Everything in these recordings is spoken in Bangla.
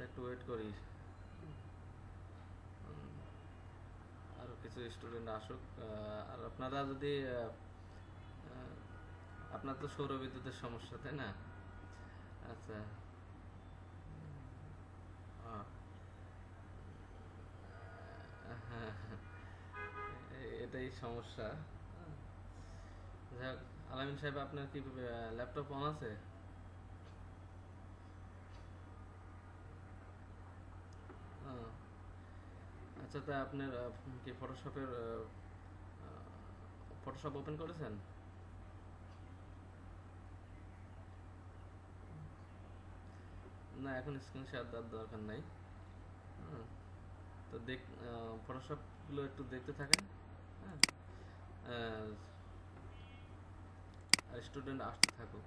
একটু ওয়েট করি, আরও কিছু স্টুডেন্ট আসুক। আর আপনারা যদি আপনার তো সৌর বিদ্যুতের সমস্যা, তাই না? আচ্ছা। আহ, হ্যাঁ, এটাই সমস্যা। যাই হোক, আলামিন সাহেব, আপনার কি ল্যাপটপ অন আছে? আহ, আচ্ছা, তা আপনার কি ফটোশপ ওপেন করেছেন? না, এখন স্ক্রিন শেয়ার দেওয়ার দরকার নাই। হুম, তো ফটোশপগুলো একটু দেখতে থাকেন। হ্যাঁ, আর স্টুডেন্ট আসতে থাকুক।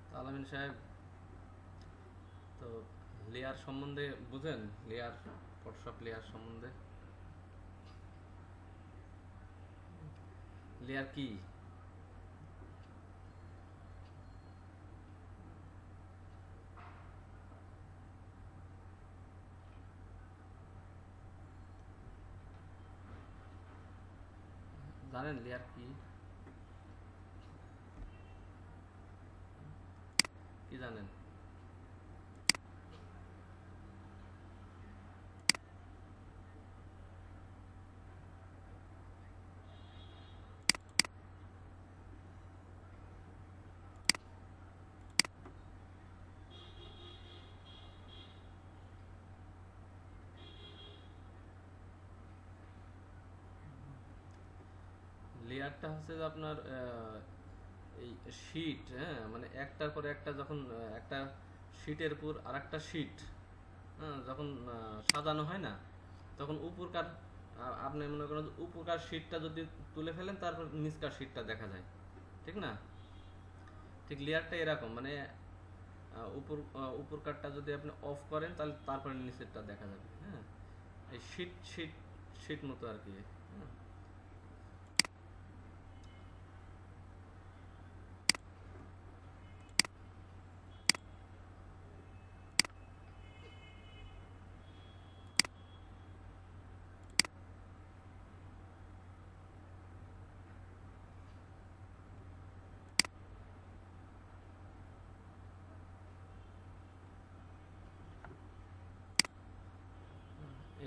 তো আলামিন সাহেব, তো লেয়ার সম্বন্ধে বুঝেন? লেয়ার, ফটোশপ লেয়ার সম্বন্ধে? লেয়ার কি জানেন? লেয়ার কি কি জানেন? লেয়ারটা হচ্ছে যে আপনার এই শিট, হ্যাঁ, মানে একটার পরে একটা, যখন একটা শিটের উপর আর একটা শিট, হ্যাঁ, যখন সাজানো হয় না, তখন উপরকার আপনি মনে করেন যে উপরকার শিটটা যদি তুলে ফেলেন, তারপর নিচকার শিটটা দেখা যায়, ঠিক না? ঠিক লেয়ারটা এরকম, মানে উপর কাটটা যদি আপনি অফ করেন, তাহলে তারপরে নিচেরটা দেখা যাবে। হ্যাঁ, এই শিট শিট শিট মতো আর কি। হ্যাঁ,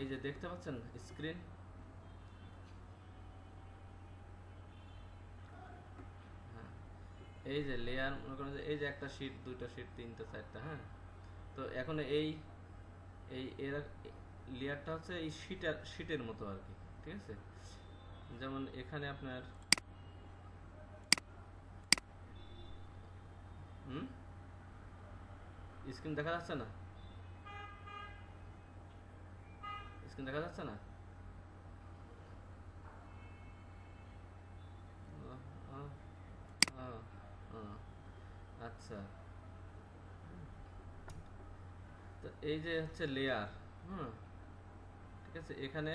এই যে দেখতে পাচ্ছেন স্ক্রিন, হ্যাঁ, এই যে লেয়ার, মনে করেন যে এই যে একটা শিট, দুইটা শিট, তিনটা, চারটা, হ্যাঁ। তো এখন এই এই এর লেয়ারটা হচ্ছে এই শিটের মতো আর কি, ঠিক আছে? যেমন এখানে আপনার, হুম, স্ক্রিন দেখা যাচ্ছে না? স্ক্রিন দেখা যাচ্ছে না? আহ, আহ, আহ, আহ, আচ্ছা। তো তো এই যে হচ্ছে লেয়ার, হুম, ঠিক আছে। এখানে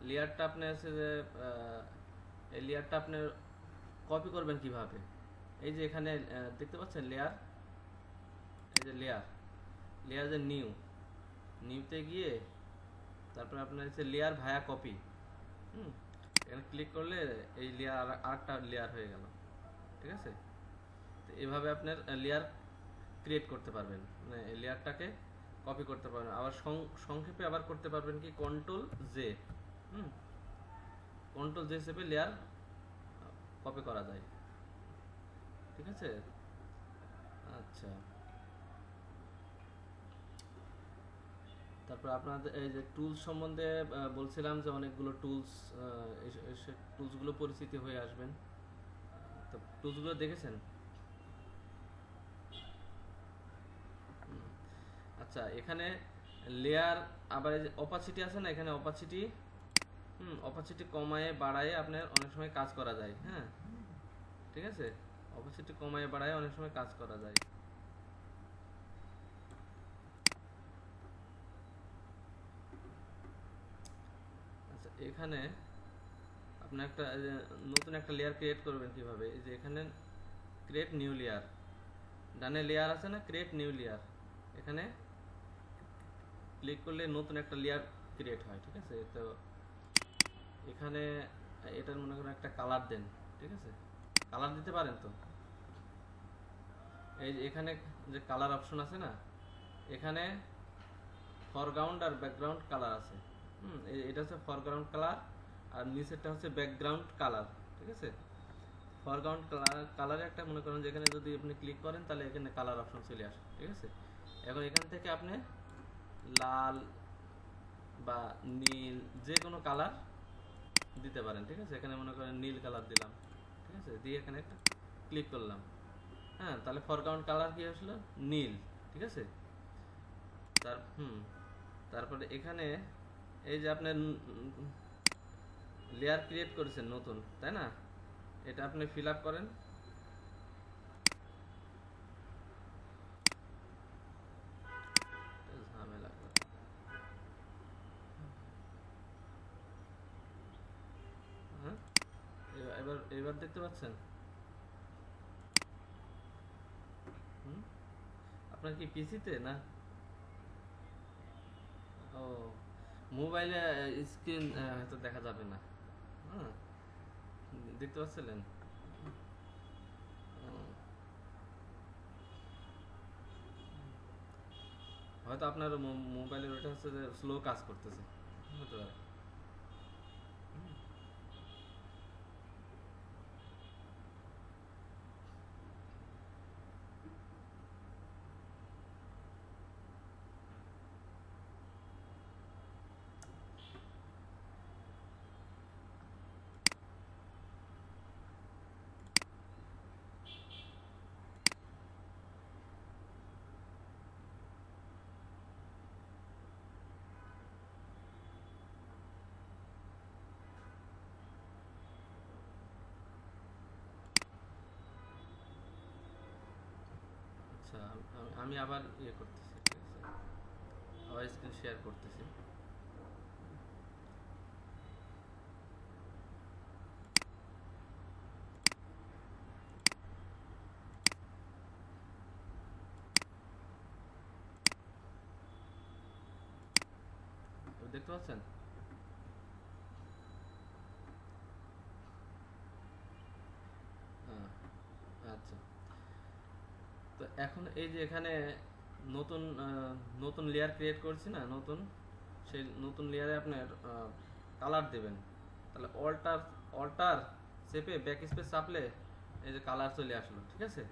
লেয়ারটা আপনি আছে যে এই লেয়ারটা আপনি কপি করবেন কিভাবে? এই যে এখানে দেখতে পাচ্ছেন লেয়ার, এই যে লেয়ার, লেয়ার যে নিউতে গিয়ে তারপরে আপনার হচ্ছে লেয়ার ভায়া কপি, হুম, এখানে ক্লিক করলে এই লেয়ার আরেকটা লেয়ার হয়ে গেল, ঠিক আছে। তো এভাবে আপনার লেয়ার ক্রিয়েট করতে পারবেন, মানে এই লেয়ারটাকে কপি করতে পারবেন। আবার সংক্ষেপে আবার করতে পারবেন কি কন্ট্রোল জে, হুম, কন্ট্রোল জে চেপে লেয়ার কপি করা যায়, ঠিক আছে। আচ্ছা, তারপর আপনাদের এই যে টুলস সম্বন্ধে বলছিলাম যে অনেকগুলো টুলস, টুলসগুলো পরিচিতি হয়ে আসবেন। তো টুলসগুলো দেখেছেন? আচ্ছা, এখানে লেয়ার, আবার এই যে অপাসিটি আছে না, এখানে অপাসিটি, অপাসিটি কমায়ে বাড়ায়ে আপনার অনেক সময় কাজ করা যায়, হ্যাঁ, ঠিক আছে। অপাসিটি কমায়ে বাড়ায়ে অনেক সময় কাজ করা যায়। আচ্ছা, এখানে আপনি একটা নতুন একটা লেয়ার ক্রিয়েট করবেন কিভাবে? এই যে এখানে ক্রিয়েট নিউ লেয়ার, ডানে লেয়ার আছে না, ক্রিয়েট নিউ লেয়ার, এখানে ক্লিক করলে নতুন একটা লেয়ার ক্রিয়েট হয়, ঠিক আছে। তো এখানে এটার মনে করেন একটা কালার দেন, ঠিক আছে। কালার দিতে পারেন তো? এই যে এখানে যে কালার অপশন আছে না, এখানে ফরগ্রাউন্ড আর ব্যাকগ্রাউন্ড কালার আছে, এটা হচ্ছে ফরগ্রাউন্ড কালার আর নিচেরটা হচ্ছে ব্যাকগ্রাউন্ড কালার, ঠিক আছে। ফরগ্রাউন্ড কালারে একটা মনে করেন যেখানে যদি আপনি ক্লিক করেন তাহলে এখানে কালার অপশন চলে আসে, ঠিক আছে। এখন এখান থেকে আপনি লাল বা নীল যে কোনো কালার দিতে পারেন, ঠিক আছে। এখানে মনে করেন নীল কালার দিলাম, ঠিক আছে, দিয়ে এখানে একটা ক্লিক করলাম, হ্যাঁ, তাহলে ফরগ্রাউন্ড কালার কি আসলো? নীল, ঠিক আছে। তারপরে এখানে এই যে আপনার লেয়ার ক্রিয়েট করেছেন নতুন, তাই না? এটা আপনি ফিল আপ করেন। ঝামেলা করে। হ্যাঁ, এবার এবার দেখতে পাচ্ছেন? আপনার কি পিসিতে না? ও, মোবাইলে স্ক্রিন হয়তো দেখা যাবে না, হ্যাঁ, দেখতে পাচ্ছিলেন? হয়তো আপনার মোবাইলের ওটা হচ্ছে যে স্লো কাজ করতেছে, হতে পারে। আচ্ছা, আমি আবার ইয়ে করতেছি, ঠিক আছে, আবার স্ক্রিন শেয়ার করতেছি। দেখতে পাচ্ছেন? হ্যাঁ, আচ্ছা। তো এখন এই যে এখানে নতুন নতুন লেয়ার ক্রিয়েট করছি না, নতুন, সেই নতুন লেয়ারে আপনার কালার দেবেন। তাহলে অল্টার অল্টার চেপে ব্যাক স্পেস চাপলে এই যে কালার চলে আসলো, ঠিক আছে।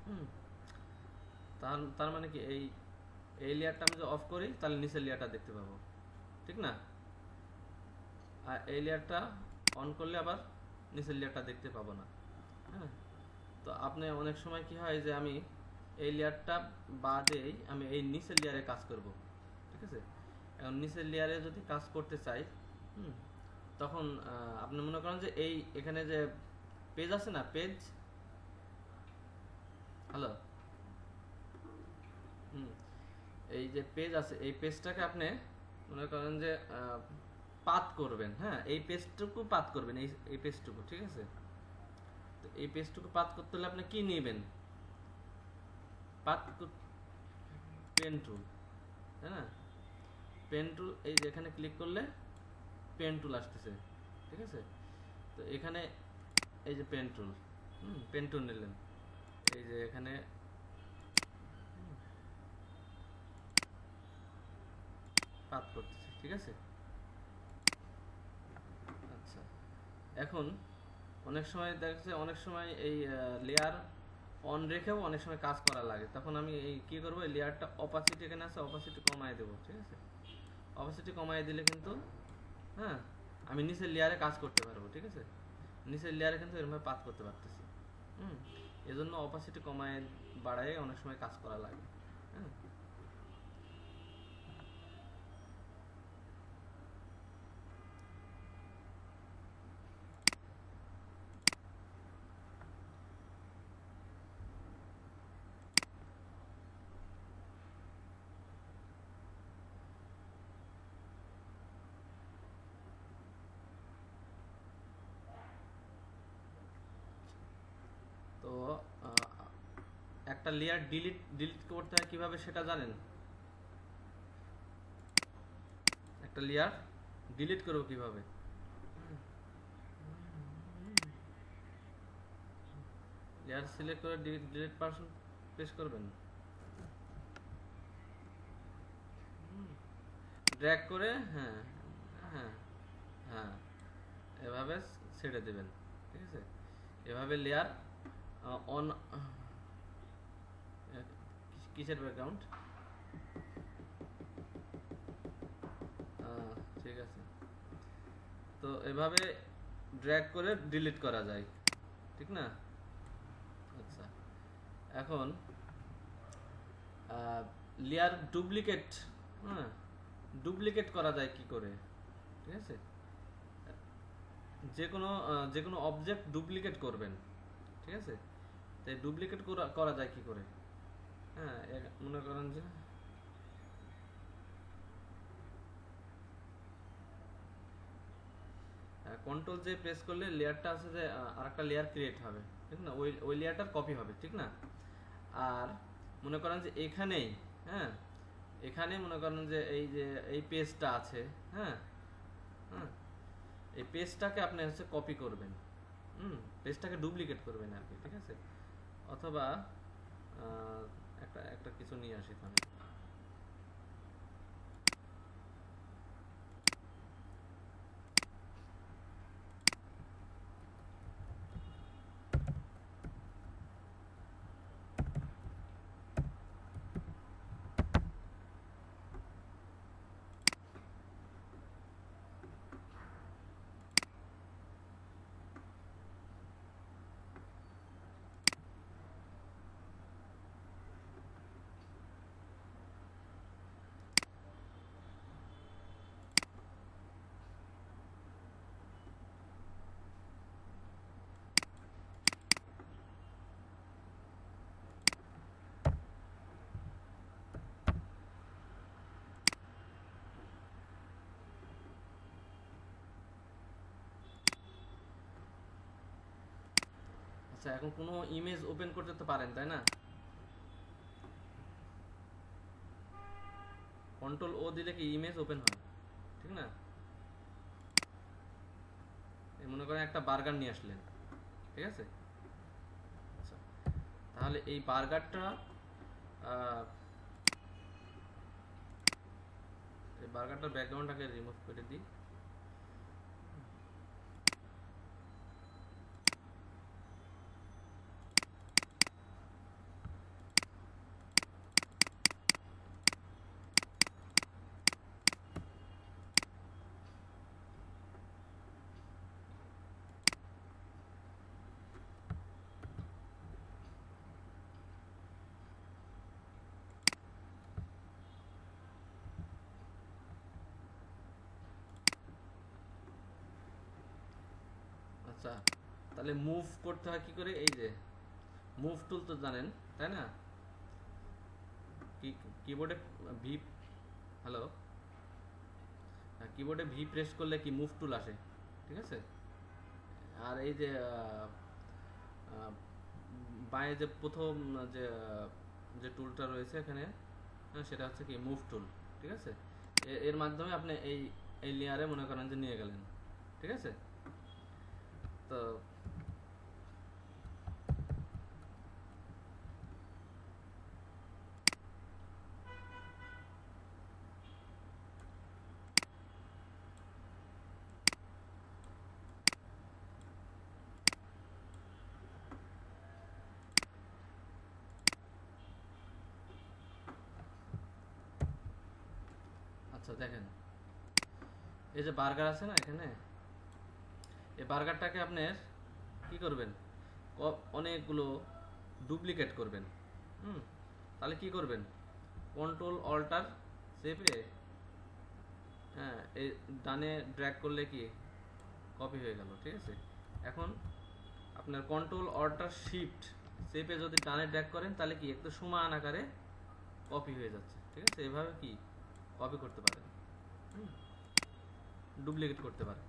হুম, তার তার মানে কি এই এই লেয়ারটা আমি যদি অফ করি তাহলে নিচের লেয়ারটা দেখতে পাবো, ঠিক না? আর এই লেয়ারটা অন করলে আবার নিচের লেয়ারটা দেখতে পাবো না, হ্যাঁ। তো আপনি অনেক সময় কি হয় যে আমি এই লেয়ারটা বাদেই আমি এই নিচের লেয়ারে কাজ করব, ঠিক আছে। এখন নিচের লেয়ারে যদি কাজ করতে চাই, হুম, তখন আপনি মনে করেন যে এই এখানে যে পেজ আছে না, পেজ, হ্যালো, হুম, এই যে পেজ আছে, এই পেজটাকে আপনি মনে করেন যে পাত করবেন, হ্যাঁ, এই পেজটুকু পাত করবেন, এই পেজটুকু, ঠিক আছে। তো এই পেজটুকু পাত করতে হলে আপনি কি নেবেন? পাত পেন টুল, তাই না? পেন টুল, এই যে এখানে ক্লিক করলে পেন টুল আসতেছে, ঠিক আছে। তো এখানে এই যে পেন টুল, পেন টুল নিলেন, এই যে এখানে পাত করতেছে, ঠিক আছে। আচ্ছা, এখন অনেক সময় দেখা যাচ্ছে, অনেক সময় এই লেয়ার অন রেখেও অনেক সময় কাজ করা লাগে, তখন আমি এই কি করবো, এই লেয়ারটা অপাসিটি এখানে আছে, অপাসিটি কমায় দেবো, ঠিক আছে। অপাসিটি কমায় দিলে কিন্তু, হ্যাঁ, আমি নিচের লেয়ারে কাজ করতে পারবো, ঠিক আছে। নিচের লেয়ারে কিন্তু এরকম পাত করতে পারতেছি। এজন্য অপাসিটি কমায় বাড়ায় অনেক সময় কাজ করা লাগে, হ্যাঁ। তো একটা লেয়ার ডিলিট ডিলিট করতে হয় কিভাবে সেটা জানেন? একটা লেয়ার ডিলিট করবো কিভাবে? লেয়ার সিলেক্ট করে ডিলিট পারসন প্রেস করবেন, ড্র্যাগ করে, হ্যাঁ, হ্যাঁ, হ্যাঁ, এভাবে ছেড়ে দেবেন, ঠিক আছে। এভাবে লেয়ার অন, কিসের ব্যাকগ্রাউন্ড, ঠিক আছে। তো এভাবে ড্র্যাগ করে ডিলিট করা যায়, ঠিক না? আচ্ছা, এখন লেয়ার ডুপ্লিকেট, হ্যাঁ, ডুপ্লিকেট করা যায় কি করে, ঠিক আছে। যে কোনো অবজেক্ট ডুপ্লিকেট করবেন, ঠিক আছে। তাই ডুপ্লিকেট করা যায় কি করে? হ্যাঁ, মনে করেন যে কন্ট্রোল যে প্রেস করলে লেয়ারটা আছে যে আরেকটা লেয়ার ক্রিয়েট হবে, ঠিক না, ওই লেয়ারটার কপি হবে, ঠিক না। আর মনে করেন যে এখানেই, হ্যাঁ, এখানে মনে করেন যে এই যে এই পেজটা আছে, হ্যাঁ, হ্যাঁ, এই পেজটাকে আপনি হচ্ছে কপি করবেন, পেজটাকে ডুপ্লিকেট করবেন আর কি, ঠিক আছে। অথবা একটা একটা কিছু নিয়ে আসি তাহলে। আচ্ছা, এখন কোনো ইমেজ ওপেন করতে তো পারেন, তাই না? কন্ট্রোল ও দিলে কি ইমেজ ওপেন হয়, ঠিক না। মনে করেন একটা বার্গার নিয়ে আসলেন, ঠিক আছে। আচ্ছা, তাহলে এই বার্গারটা, এই বার্গারটার ব্যাকগ্রাউন্ডটাকে রিমুভ করে দিই। আচ্ছা, তাহলে মুভ করতে হয় কি করে? এই যে মুভ টুল তো জানেন, তাই না? কিবোর্ডে ভি, হ্যালো, কিবোর্ডে ভি প্রেস করলে কি মুভ টুল আসে, ঠিক আছে। আর এই যে আহ, বাঁয়ে যে প্রথম যে যে টুলটা রয়েছে এখানে, সেটা হচ্ছে কি মুভ টুল, ঠিক আছে। এর মাধ্যমে আপনি এই এই লেয়ারে মনে করেন যে নিয়ে গেলেন, ঠিক আছে। তো আচ্ছা দেখেন, এই যে বার্গার আছে না এখানে, এই বার্গারটাকে আপনার কি করবেন, অনেকগুলো ডুপ্লিকেট করবেন। হুম, তাহলে কি করবেন, কন্ট্রোল অল্টার চেপে, হ্যাঁ, এই ডানে ড্র্যাগ করলে কি কপি হয়ে গেল, ঠিক আছে। এখন আপনার কন্ট্রোল অল্টার শিফট চেপে যদি ডানে ড্র্যাগ করেন তাহলে কি একটু সমান আকারে কপি হয়ে যাচ্ছে, ঠিক আছে। এভাবে কি কপি করতে পারেন, ডুপ্লিকেট করতে পারেন,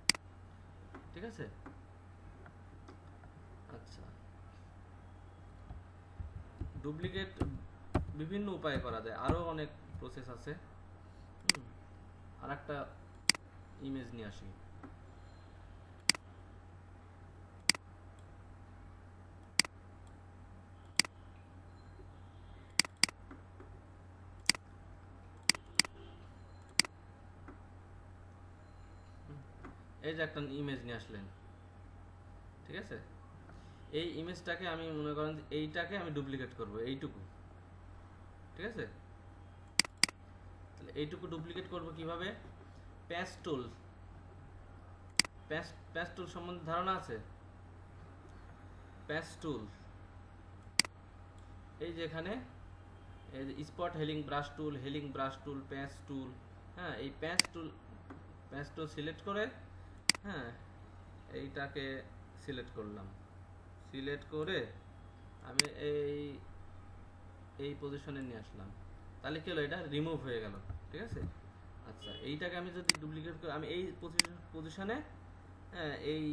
ঠিক আছে। আচ্ছা, ডুপ্লিকেট বিভিন্ন উপায়ে করা যায়, আরও অনেক প্রসেস আছে। আর একটা ইমেজ নিয়ে আসি। এই যে একটা ইমেজ নিয়ে আসলেন, ঠিক আছে। এই ইমেজটাকে আমি মনে করেন যে এইটাকে আমি ডুপ্লিকেট করব, এইটুকু, ঠিক আছে। তাহলে এইটুকু ডুপ্লিকেট করব কিভাবে, প্যাচ টুল, প্যাচ টুল সম্বন্ধে ধারণা আছে। প্যাচ টুল, এই যে এখানে এই যে স্পট হেলিং ব্রাশ টুল, প্যাচ টুল, হ্যাঁ, এই প্যাচ টুল সিলেক্ট করে, হ্যাঁ, এইটাকে সিলেক্ট করলাম, সিলেক্ট করে আমি এই পজিশনে নিয়ে আসলাম, তাহলে কি হলো, এটা রিমুভ হয়ে গেল, ঠিক আছে। আচ্ছা, এইটাকে আমি যদি ডুপ্লিকেট করি, আমি এই পজিশনে, হ্যাঁ, এই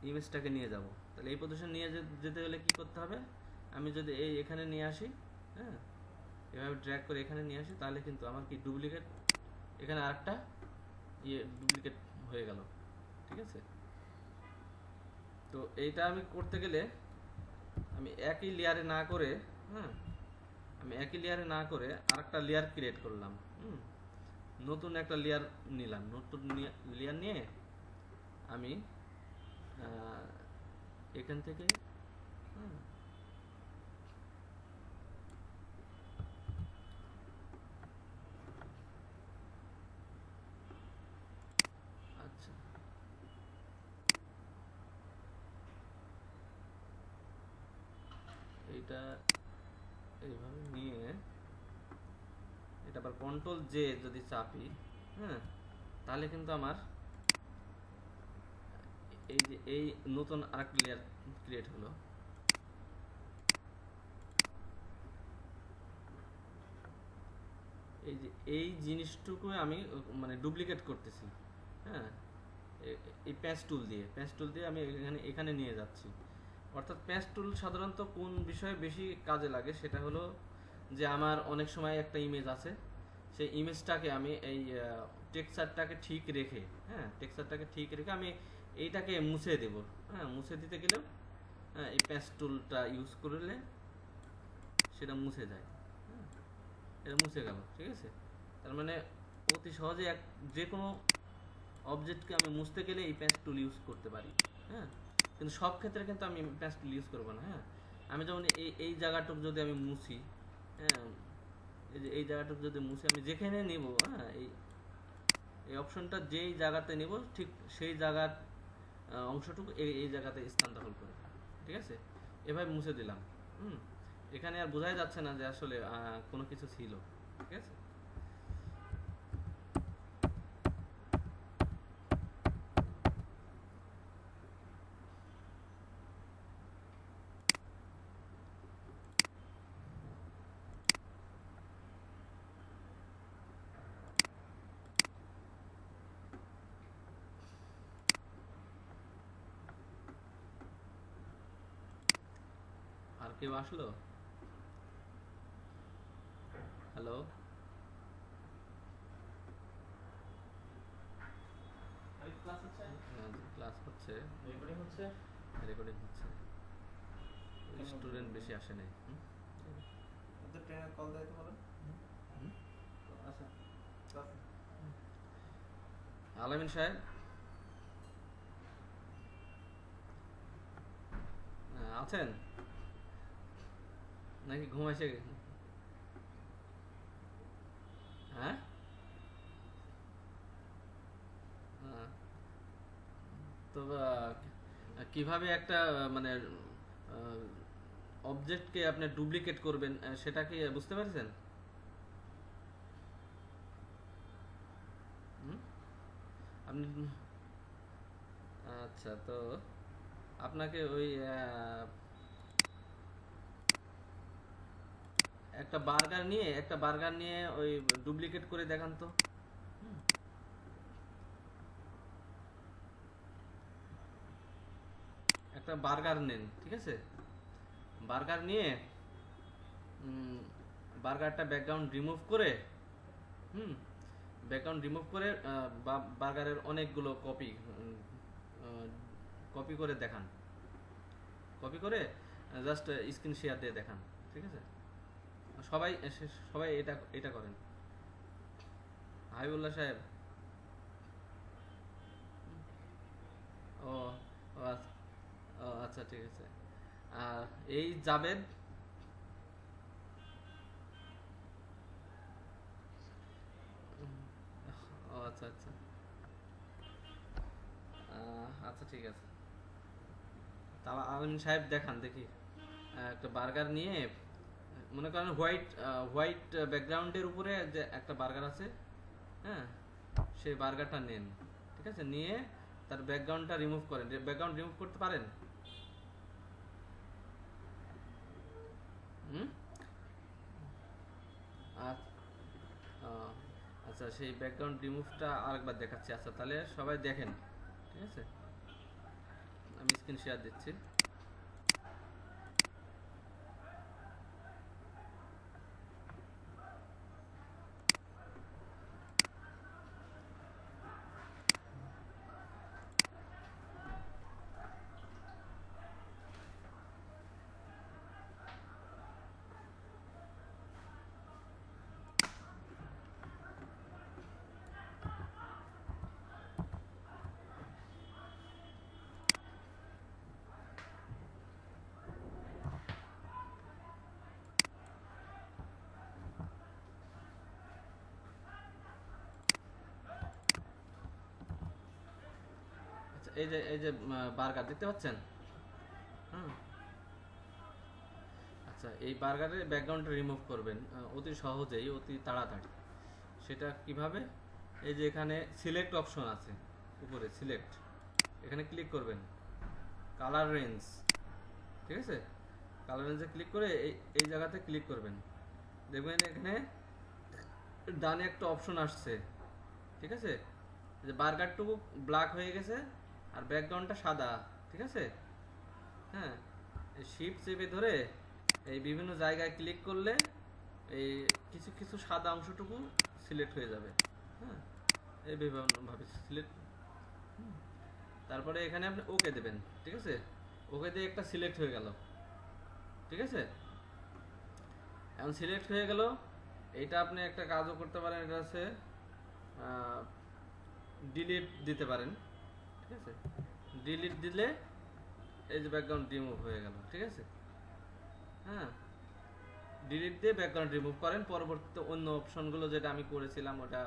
ইমেজটাকে নিয়ে যাব, তাহলে এই পজিশন নিয়ে যেতে গেলে কি করতে হবে, আমি যদি এখানে নিয়ে আসি, হ্যাঁ, এভাবে ড্র্যাগ করে এখানে নিয়ে আসি, তাহলে কিন্তু আমার কি ডুপ্লিকেট, এখানে আরেকটা ডুপ্লিকেট হয়ে গেল, ঠিক আছে। তো এইটা আমি করতে গেলে আমি একই লেয়ারে না করে, হ্যাঁ, আমি একই লেয়ারে না করে আরেকটা লেয়ার ক্রিয়েট করলাম। নতুন একটা লেয়ার নিলাম, নতুন লেয়ার নিয়ে আমি এখান থেকে, হ্যাঁ, আচ্ছা, এইটা এইভাবে নিয়ে এটা আবার কন্ট্রোল জে যদি চাপি, হ্যাঁ, তাহলে কিন্তু আমার এই যে এই নতুন আরেকটা লেয়ার ক্রিয়েট হলো। এই যে এই জিনিসটুকু আমি মানে ডুপ্লিকেট করতেছি, হ্যাঁ, এই প্যাচ টুল দিয়ে আমি এখানে নিয়ে যাচ্ছি। অর্থাৎ প্যাচ টুল সাধারণত কোন বিষয়ে বেশি কাজে লাগে, সেটা হলো যে আমার অনেক সময় একটা ইমেজ আছে, সেই ইমেজটাকে আমি এই টেক্সচারটাকে ঠিক রেখে, হ্যাঁ, টেক্সচারটাকে ঠিক রেখে আমি এইটাকে মুছে দেব, হ্যাঁ, মুছে দিতে গেলেও, হ্যাঁ, এই প্যাচ টুলটা ইউজ করলে সেটা মুছে যায়, হ্যাঁ, এটা মুছে গেল, ঠিক আছে। তার মানে অতি সহজে যে কোনো অবজেক্টকে আমি মুছতে গেলে এই প্যাচ টুল ইউজ করতে পারি, হ্যাঁ। কিন্তু সব ক্ষেত্রে কিন্তু আমি প্যাচ টুল ইউজ করবো না, হ্যাঁ। আমি যেমন এই জায়গাটুকু যদি আমি মুছি, হ্যাঁ, এই যে এই জায়গাটুকু যদি মুছি, আমি যেখানে নিব, হ্যাঁ, এই অপশনটা যেই জায়গাতে নিব ঠিক সেই জায়গার অংশটুকু এই জায়গাতে স্থান দখল করে, ঠিক আছে। এভাবে মুছে দিলাম। এখানে আর বোঝাই যাচ্ছে না যে আসলে কোনো কিছু ছিল, ঠিক আছে। কেউ আসলো? হ্যালো? ক্লাস হচ্ছে, ক্লাস হচ্ছে, রেকর্ডিং হচ্ছে, রেকর্ডিং হচ্ছে, কেন স্টুডেন্ট বেশি আসে নাই। ওদের ট্রেনের কল দেয় তো বলেন। আচ্ছা ক্লাস আলামিন সাহেব আছেন নাকি ঘুমাইছে? হ্যাঁ, তো কিভাবে একটা মানে অবজেক্টকে আপনি ডুপ্লিকেট করবেন সেটা কি বুঝতে পারছেন? হুম? আপনি আচ্ছা, তো আপনাকে ওই একটা বার্গার নিয়ে ওই ডুপ্লিকেট করে দেখান তো। একটা বার্গার নেন, ঠিক আছে? বার্গার নিয়ে বার্গারটা ব্যাকগ্রাউন্ড রিমুভ করে, হুম, ব্যাকগ্রাউন্ড রিমুভ করে বার্গারের অনেকগুলো কপি করে দেখান, কপি করে জাস্ট স্ক্রিন শেয়ার দিয়ে দেখান, ঠিক আছে? সবাই সবাই এটা এটা করেন। হাবিবুল্লাহ সাহেব, ও ও আচ্ছা, ও আচ্ছা, ঠিক আছে। আর এই জাবেদ, ও আচ্ছা আচ্ছা, আচ্ছা ঠিক আছে। তা আলমিন সাহেব দেখান দেখি। একটা বার্গার নিয়ে মনে করেন হোয়াইট হোয়াইট ব্যাকগ্রাউন্ডের উপরে যে একটা বার্গার আছে, হ্যাঁ, সেই বার্গারটা নেন, ঠিক আছে? নিয়ে তার ব্যাকগ্রাউন্ডটা রিমুভ করেন। ব্যাকগ্রাউন্ড রিমুভ করতে পারেন? হুম? আচ্ছা, সেই ব্যাকগ্রাউন্ড রিমুভটা আরেকবার দেখাচ্ছি। আচ্ছা, তাহলে সবাই দেখেন, ঠিক আছে? আমি স্ক্রিন শেয়ার দিচ্ছি। আচ্ছা, এই যে বার্গার দেখতে পাচ্ছেন? হুম। আচ্ছা, এই বার্গারের ব্যাকগ্রাউন্ডটা রিমুভ করবেন অতি সহজেই, অতি তাড়াতাড়ি। সেটা কিভাবে? এই যে এখানে সিলেক্ট অপশন আছে, উপরে সিলেক্ট, এখানে ক্লিক করবেন। কালার রেঞ্জ, ঠিক আছে? কালার রেঞ্জে ক্লিক করে এই এই জায়গাতে ক্লিক করবেন। দেখবেন এখানে ডানে একটা অপশন আসছে, ঠিক আছে? এই যে বার্গারটুকু ব্ল্যাক হয়ে গেছে আর ব্যাকগ্রাউন্ডটা সাদা, ঠিক আছে? হ্যাঁ, এই শিফট চেপে ধরে এই বিভিন্ন জায়গায় ক্লিক করলে এই কিছু কিছু সাদা অংশটুকু সিলেক্ট হয়ে যাবে। হ্যাঁ, এই ভাবে সিলেক্ট, তারপরে এখানে আপনি ওকে দেবেন, ঠিক আছে? ওকে দিয়ে একটা সিলেক্ট হয়ে গেল, ঠিক আছে? এখন সিলেক্ট হয়ে গেল। এইটা আপনি একটা কাজও করতে পারেন, এটা হচ্ছে ডিলিট দিতে পারেন, ঠিক আছে? ডিলিট দিলে এই যে ব্যাকগ্রাউন্ড রিমুভ হয়ে গেল, ঠিক আছে? হ্যাঁ, ডিলিট দিয়ে ব্যাকগ্রাউন্ড রিমুভ করেন। পরবর্তীতে অন্য অপশনগুলো যেটা আমি করেছিলাম ওটা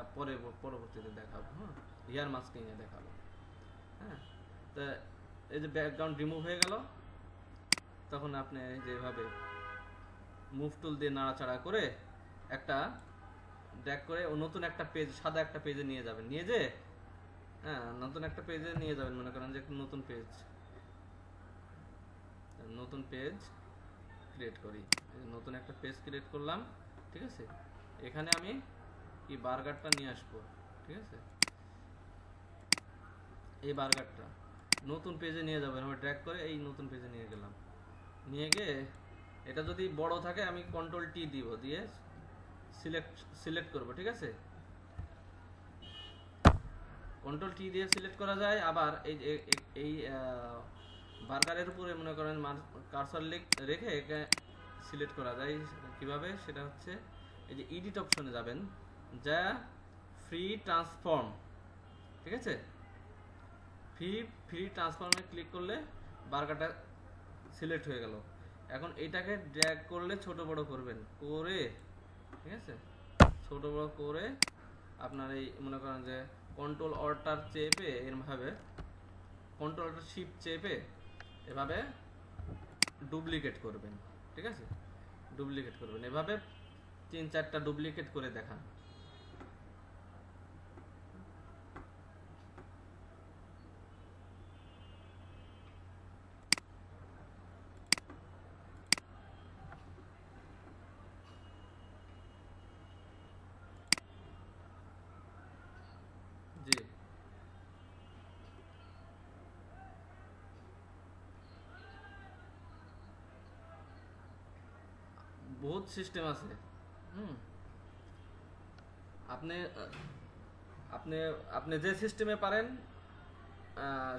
পরবর্তীতে দেখাবো। হ্যাঁ, ইয়ার মাস্কিংয়ে দেখাবো। হ্যাঁ, তা এই যে ব্যাকগ্রাউন্ড রিমুভ হয়ে গেল, তখন আপনি যেভাবে মুভ টুল দিয়ে নাড়াচাড়া করে একটা ড্র্যাগ করে ও নতুন একটা পেজ, সাদা একটা পেজে নিয়ে যাবেন। নিয়ে যে, হ্যাঁ, নতুন একটা পেজে নিয়ে যাবেন। মনে করেন যে একটা নতুন পেজ ক্রিয়েট করি। নতুন একটা পেজ ক্রিয়েট করলাম, ঠিক আছে? এখানে আমি কি বার্গারটা নিয়ে আসবো, ঠিক আছে? এই বার্গারটা নতুন পেজে নিয়ে যাবেন। আমরা ড্র্যাগ করে এই নতুন পেজে নিয়ে গেলাম। নিয়ে গিয়ে এটা যদি বড় থাকে আমি কন্ট্রোল টি দিব, দিয়ে সিলেক্ট করব, ঠিক আছে। কন্ট্রোল টি দিয়ে সিলেক্ট করা যায়। আবার এই বার্গারের উপরে মনে করেন কার্সর রেখে একে সিলেক্ট করা যায় কিভাবে, সেটা হচ্ছে এই যে এডিট অপশনে যাবেন, যা ফ্রি ট্রান্সফর্ম, ঠিক আছে। ফ্রি ট্রান্সফর্মে ক্লিক করলে বার্গারটা সিলেক্ট হয়ে গেল। এখন এটাকে ড্র্যাগ করলে ছোট বড় করবেন, করে, ঠিক আছে, ছোট বড় করে আপনার এই মনে করেন যে কন্ট্রোল অল্টার চেপে এরভাবে কন্ট্রোল অল্টার শিফট চেপে এভাবে ডুপ্লিকেট করবেন, ঠিক আছে। ডুপ্লিকেট করবেন এভাবে 3-4টা ডুপ্লিকেট করে দেখান। জি, বহুত সিস্টেম আছে। হুম, আপনি আপনি আপনি যে সিস্টেমে পারেন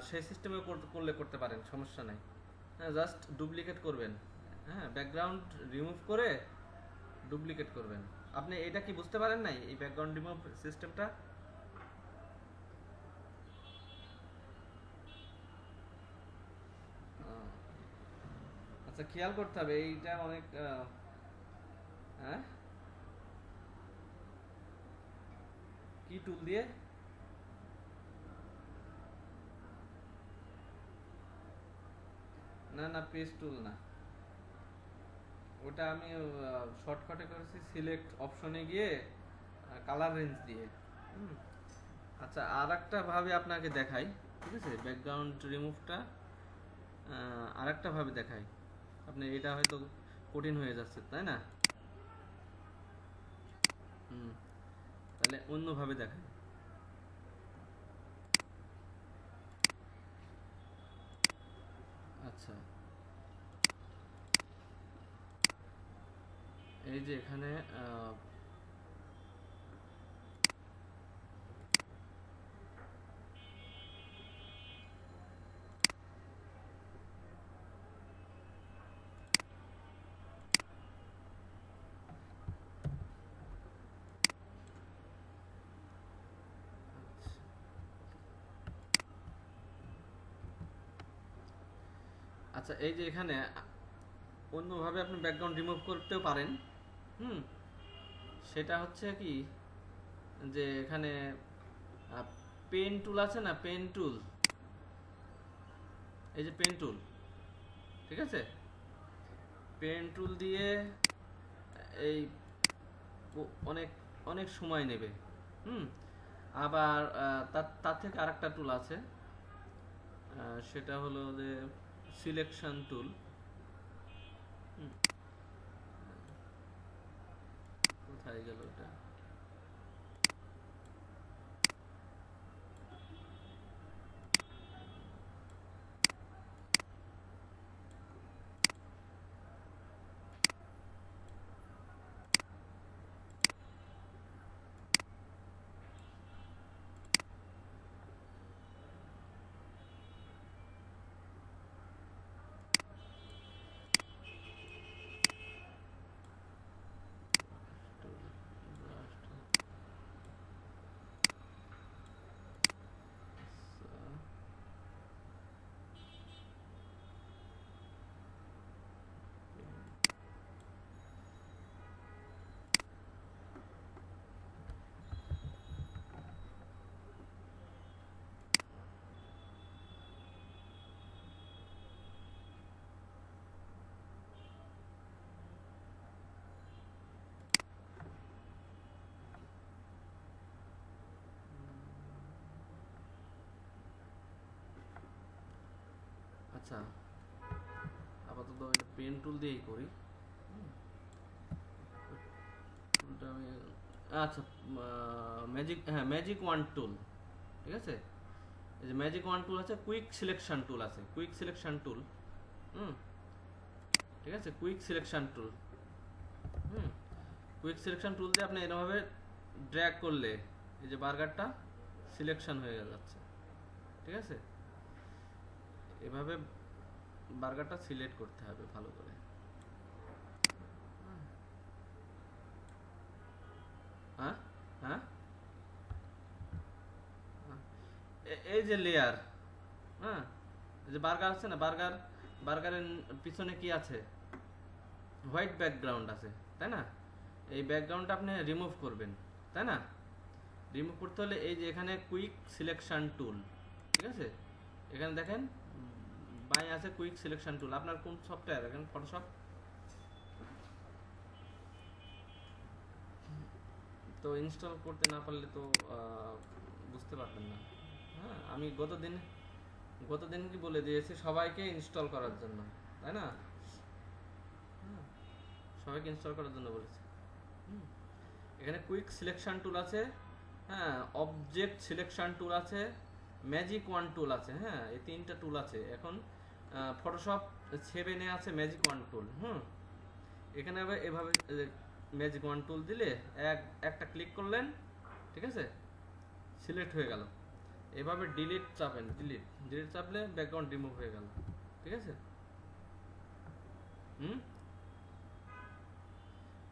সেই সিস্টেমে করলে করতে পারেন, সমস্যা নাই। হ্যাঁ, জাস্ট ডুপ্লিকেট করবেন। হ্যাঁ, ব্যাকগ্রাউন্ড রিমুভ করে ডুপ্লিকেট করবেন। আপনি এটা কি বুঝতে পারেন নাই, এই ব্যাকগ্রাউন্ড রিমুভ সিস্টেমটা? আচ্ছা, খেয়াল করতে হবে এইটা অনেক হ্যাঁ, কি টুল দিয়ে? না না, পেজ টুল না, ওটা আমি শর্টকাটে করেছি সিলেক্ট অপশনে গিয়ে কালার রেঞ্জ দিয়ে। হুম, আচ্ছা, আর একটা ভাবে আপনাকে দেখাই, ঠিক আছে। ব্যাকগ্রাউন্ড রিমুভটা আর একটা ভাবে দেখাই। আপনি এটা হয়তো কঠিন হয়ে যাচ্ছে, তাই না? হুম, তাহলে অন্যভাবে দেখাই। আচ্ছা, এই যে এখানে আচ্ছা, এই যে এখানে অন্যভাবে আপনি ব্যাকগ্রাউন্ড রিমুভ করতেও পারেন। হুম, সেটা হচ্ছে কি, যে এখানে পেন টুল আছে না, পেন টুল, এই যে পেন টুল, ঠিক আছে। পেন টুল দিয়ে এই অনেক অনেক সময় নেবে। হুম, আবার তার থেকে আরেকটা টুল আছে, সেটা হলো যে সিলেকশন টুল। কোথায় গেল এটা? আচ্ছা, আপাতত এটা পেন টুল দিয়েই করি। টুলটা আমি, আচ্ছা, ম্যাজিক, হ্যাঁ, ম্যাজিক ওয়ান টুল, ঠিক আছে। এই যে ম্যাজিক ওয়ান টুল আছে, কুইক সিলেকশন টুল আছে, কুইক সিলেকশন টুল। হুম, ঠিক আছে, quick selection tool. Quick selection টুল দিয়ে আপনি এরকমভাবে ড্র্যাগ করলে এই যে বার্গারটা সিলেকশন হয়ে যাচ্ছে। ঠিক আছে, এভাবে বার্গারটা সিলেক্ট করতে হবে ভালো করে। হ্যাঁ হ্যাঁ, এই যে লেয়ার, হ্যাঁ, এই যে বার্গার আছে না, বার্গারের পিছনে কি আছে, হোয়াইট ব্যাকগ্রাউন্ড আছে, তাই না? এই ব্যাকগ্রাউন্ডটা আপনি রিমুভ করবেন, তাই না? রিমুভ করতে হলে এই যে এখানে কুইক সিলেকশন টুল, ঠিক আছে, এখানে দেখেন বাই আছে কুইক সিলেকশন টুল। আপনার কোন সফটওয়্যার? এখানে ফটোশপ। তো ইনস্টল করতে না পারলে তো বুঝতে পারবেন না। হ্যাঁ, আমি গতদিন কি বলে দিয়েছি সবাইকে ইনস্টল করার জন্য, তাই না? হ্যাঁ, সবাইকে ইনস্টল করার জন্য বলেছি। এখানে কুইক সিলেকশন টুল আছে, হ্যাঁ, অবজেক্ট সিলেকশন টুল আছে, ম্যাজিক ওয়ান টুল আছে। হ্যাঁ, এই তিনটা টুল আছে। এখন ফটোশপ 7 এ আছে ম্যাজিক ওয়ান টুল। এখানে আবার এভাবে ম্যাজিক ওয়ান টুল দিলে একটা ক্লিক করলেন, ঠিক আছে, সিলেক্ট হয়ে গেল। এভাবে ডিলিট চাপেন, ডিলিট চাপলে ব্যাকগ্রাউন্ড রিমুভ হয়ে গেল। ঠিক আছে,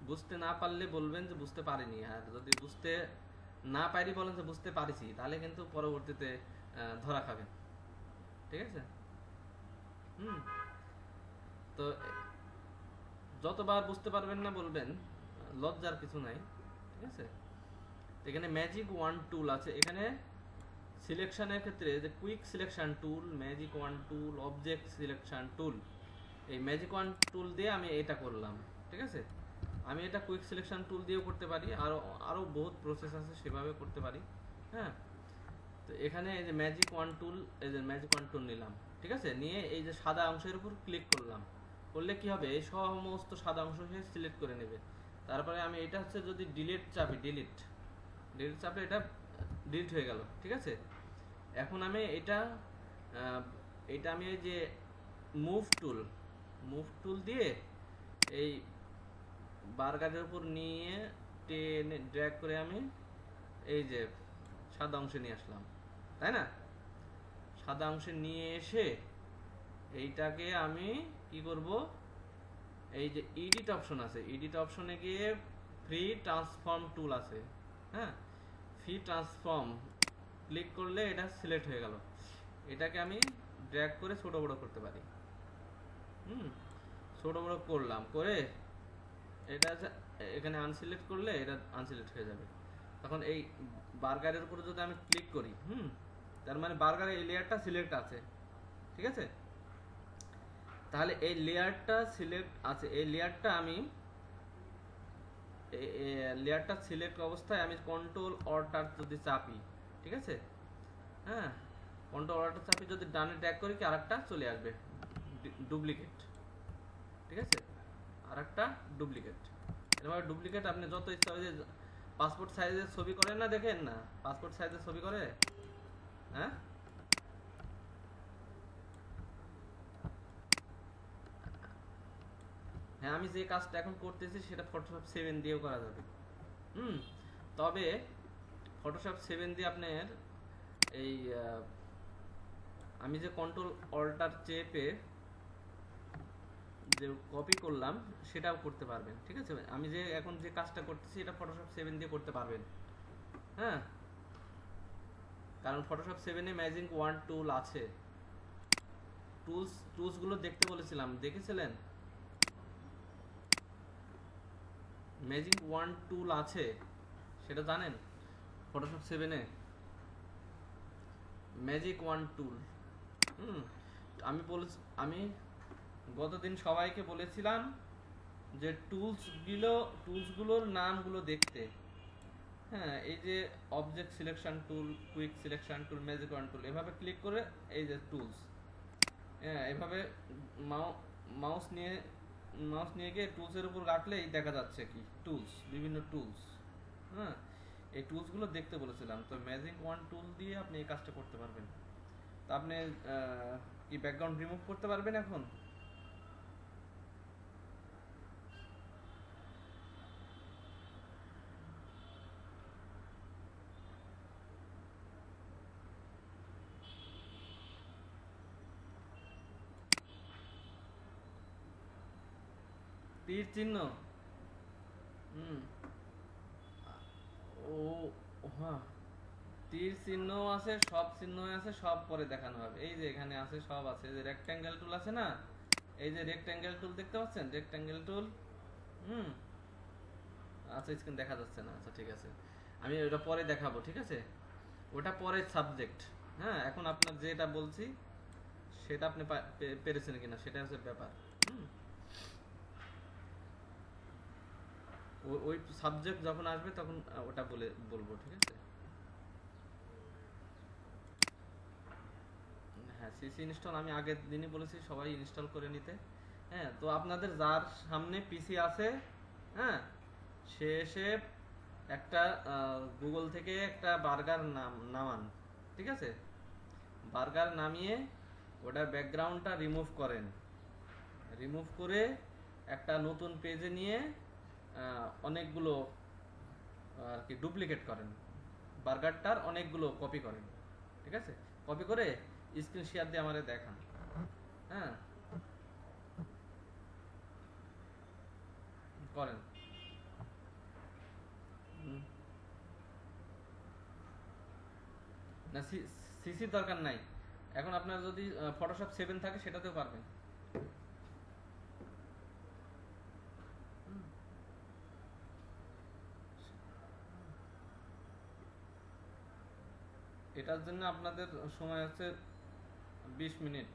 বুঝতে না পারলে বলবেন যে বুঝতে পারিনি, আর যদি বুঝতে না পারি বলেন যে বুঝতে পারিছি, তাহলে কিন্তু পরবর্তীতে ধরা খাবেন। ঠিক আছে, তো যতবার বুঝতে পারবেন না বলবেন, লজ্জার কিছু নাই। ঠিক আছে, এখানে ম্যাজিক ওয়ান টুল আছে। এখানে সিলেকশনের ক্ষেত্রে যে quick selection tool, magic wand tool, object selection tool, এই ম্যাজিক ওয়ান টুল দিয়ে আমি এটা করলাম। ঠিক আছে, আমি এটা কুইক সিলেকশন টুল দিয়েও করতে পারি, আরও বহুত প্রসেস আছে, সেভাবে করতে পারি। হ্যাঁ, তো এখানে এই যে ম্যাজিক ওয়ান টুল, এই যে ম্যাজিক ওয়ান টুল নিলাম। ঠিক আছে, নিয়ে এই যে সাদা অংশের উপর ক্লিক করলাম, করলে কি হবে, এই সমস্ত সাদা অংশ সে সিলেক্ট করে নেবে। তারপরে আমি এটা হচ্ছে যদি ডিলিট চাপি, ডিলিট চাপলে এটা ডিলিট হয়ে গেল। ঠিক আছে, এখন আমি এটা আমি এই যে মুভ টুল দিয়ে এই বার্গারের উপর নিয়ে টেনে ড্র্যাগ করে আমি এই যে সাদা অংশে নিয়ে আসলাম, তাই না? সাদা অংশে নিয়ে এসে এইটাকে আমি কি করব, এই যে এডিট অপশন আছে, এডিট অপশনে গিয়ে ফ্রি ট্রান্সফর্ম টুল আছে। হ্যাঁ, ফ্রি ট্রান্সফর্ম ক্লিক করলে এটা সিলেক্ট হয়ে গেল। এটাকে আমি ড্র্যাগ করে ছোট বড় করতে পারি। ছোট বড় করলাম, করে এটা এখানে আনসিলেক্ট করলে এটা আনসিলেক্ট হয়ে যাবে। তখন এই বার্গারের উপরে যদি আমি ক্লিক করি, তার মানে বার্গারের এই লেয়ারটা সিলেক্ট আছে। ঠিক আছে, তাহলে এই লেয়ারটা সিলেক্ট আছে, এই লেয়ারটা আমি লেয়ারটা সিলেক্ট অবস্থায় আমি কন্ট্রোল অল্টার যদি চাপি, ঠিক আছে, হ্যাঁ, কন্ট্রোল অল্টার চাপি যদি ডানে ট্যাগ করি, কি আরেকটা চলে আসবে ডুপ্লিকেট। ঠিক আছে, আরেকটা ডুপ্লিকেট। এভাবে ডুপ্লিকেট আপনি যত ইচ্ছা, যে পাসপোর্ট সাইজের ছবি করে না, দেখেন না, পাসপোর্ট সাইজের ছবি করে। হ্যাঁ, হ্যাঁ, আমি যে কাজটা এখন করতেছি সেটা ফটোশপ 7 দিয়েও করা যাবে। তবে ফটোশপ 7 দিয়ে আপনার এই আমি যে কন্ট্রোল অল্টার চেপে যে কপি করলাম সেটাও করতে পারবেন। ঠিক আছে, আমি যে এখন যে কাজটা করতেছি এটা ফটোশপ 7 দিয়ে করতে পারবেন। হ্যাঁ, কারণ ফটোশপ 7 এ ম্যাজিক ওয়ান টুল আছে। টুলসগুলো দেখতে বলেছিলাম, দেখেছিলেন? ম্যাজিক ওয়ান টুল আছে, সেটা জানেন? ফটোশপ 7 এ ম্যাজিক ওয়ান টুল। আমি গতদিন সবাইকে বলেছিলাম যে টুলসগুলোর নামগুলো দেখতে। হ্যাঁ, এই যে object selection tool, quick selection tool, magic wand tool, এভাবে ক্লিক করে এই যে টুলস, হ্যাঁ, এভাবে মাউস নিয়ে গিয়ে টুলসের উপর রাখলেই দেখা যাচ্ছে কি টুলস, বিভিন্ন টুলস। হ্যাঁ, এই টুলসগুলো দেখতে বলেছিলাম। তো ম্যাজিক ওয়ান টুল দিয়ে আপনি এই কাজটা করতে পারবেন। তো আপনি কি ব্যাকগ্রাউন্ড রিমুভ করতে পারবেন এখন? তীর চিহ্ন, হুম, ও, হ্যাঁ, তীর চিহ্ন আছে, সব চিহ্ন আছে, সব পরে দেখানো হবে। এই যে এখানে আছে, সব আছে। এই যে রেক্ট্যাঙ্গেল টুল আছে না, এই যে রেক্ট্যাঙ্গেল টুল দেখতে পাচ্ছেন, রেক্ট্যাঙ্গেল টুল, হুম, আচ্ছা স্ক্রিন দেখা যাচ্ছে না, আচ্ছা ঠিক আছে, আমি ওটা পরে দেখাবো, ঠিক আছে, ওটা পরে সাবজেক্ট। হ্যাঁ, এখন আপনার যেটা বলছি সেটা আপনি পেরেছেন কিনা সেটা হচ্ছে ব্যাপার। হুম, ওই সাবজেক্ট যখন আসবে তখন ওটা বলবো, ঠিক আছে। হ্যাঁ, সিসি ইনস্টল আমি আগের দিনই বলেছি সবাই ইনস্টল করে নিতে। হ্যাঁ, তো আপনাদের যার সামনে পিসি আছে, হ্যাঁ, সে এসে একটা গুগল থেকে একটা বার্গার নামান, ঠিক আছে, বার্গার নামিয়ে ওটার ব্যাকগ্রাউন্ডটা রিমুভ করেন, রিমুভ করে একটা নতুন পেজে নিয়ে অনেকগুলো আর কি ডুপ্লিকেট করেন, বার্গারটার অনেকগুলো কপি করেন, ঠিক আছে, কপি করে স্ক্রিন শেয়ার দিয়ে আমারে দেখান। হ্যাঁ, করেন। হুম, না, সিসির দরকার নাই, এখন আপনার যদি ফটোশপ 7 থাকে সেটাতেও পারবেন। হুম, এটার জন্য আপনাদের সময় হচ্ছে 20 মিনিট।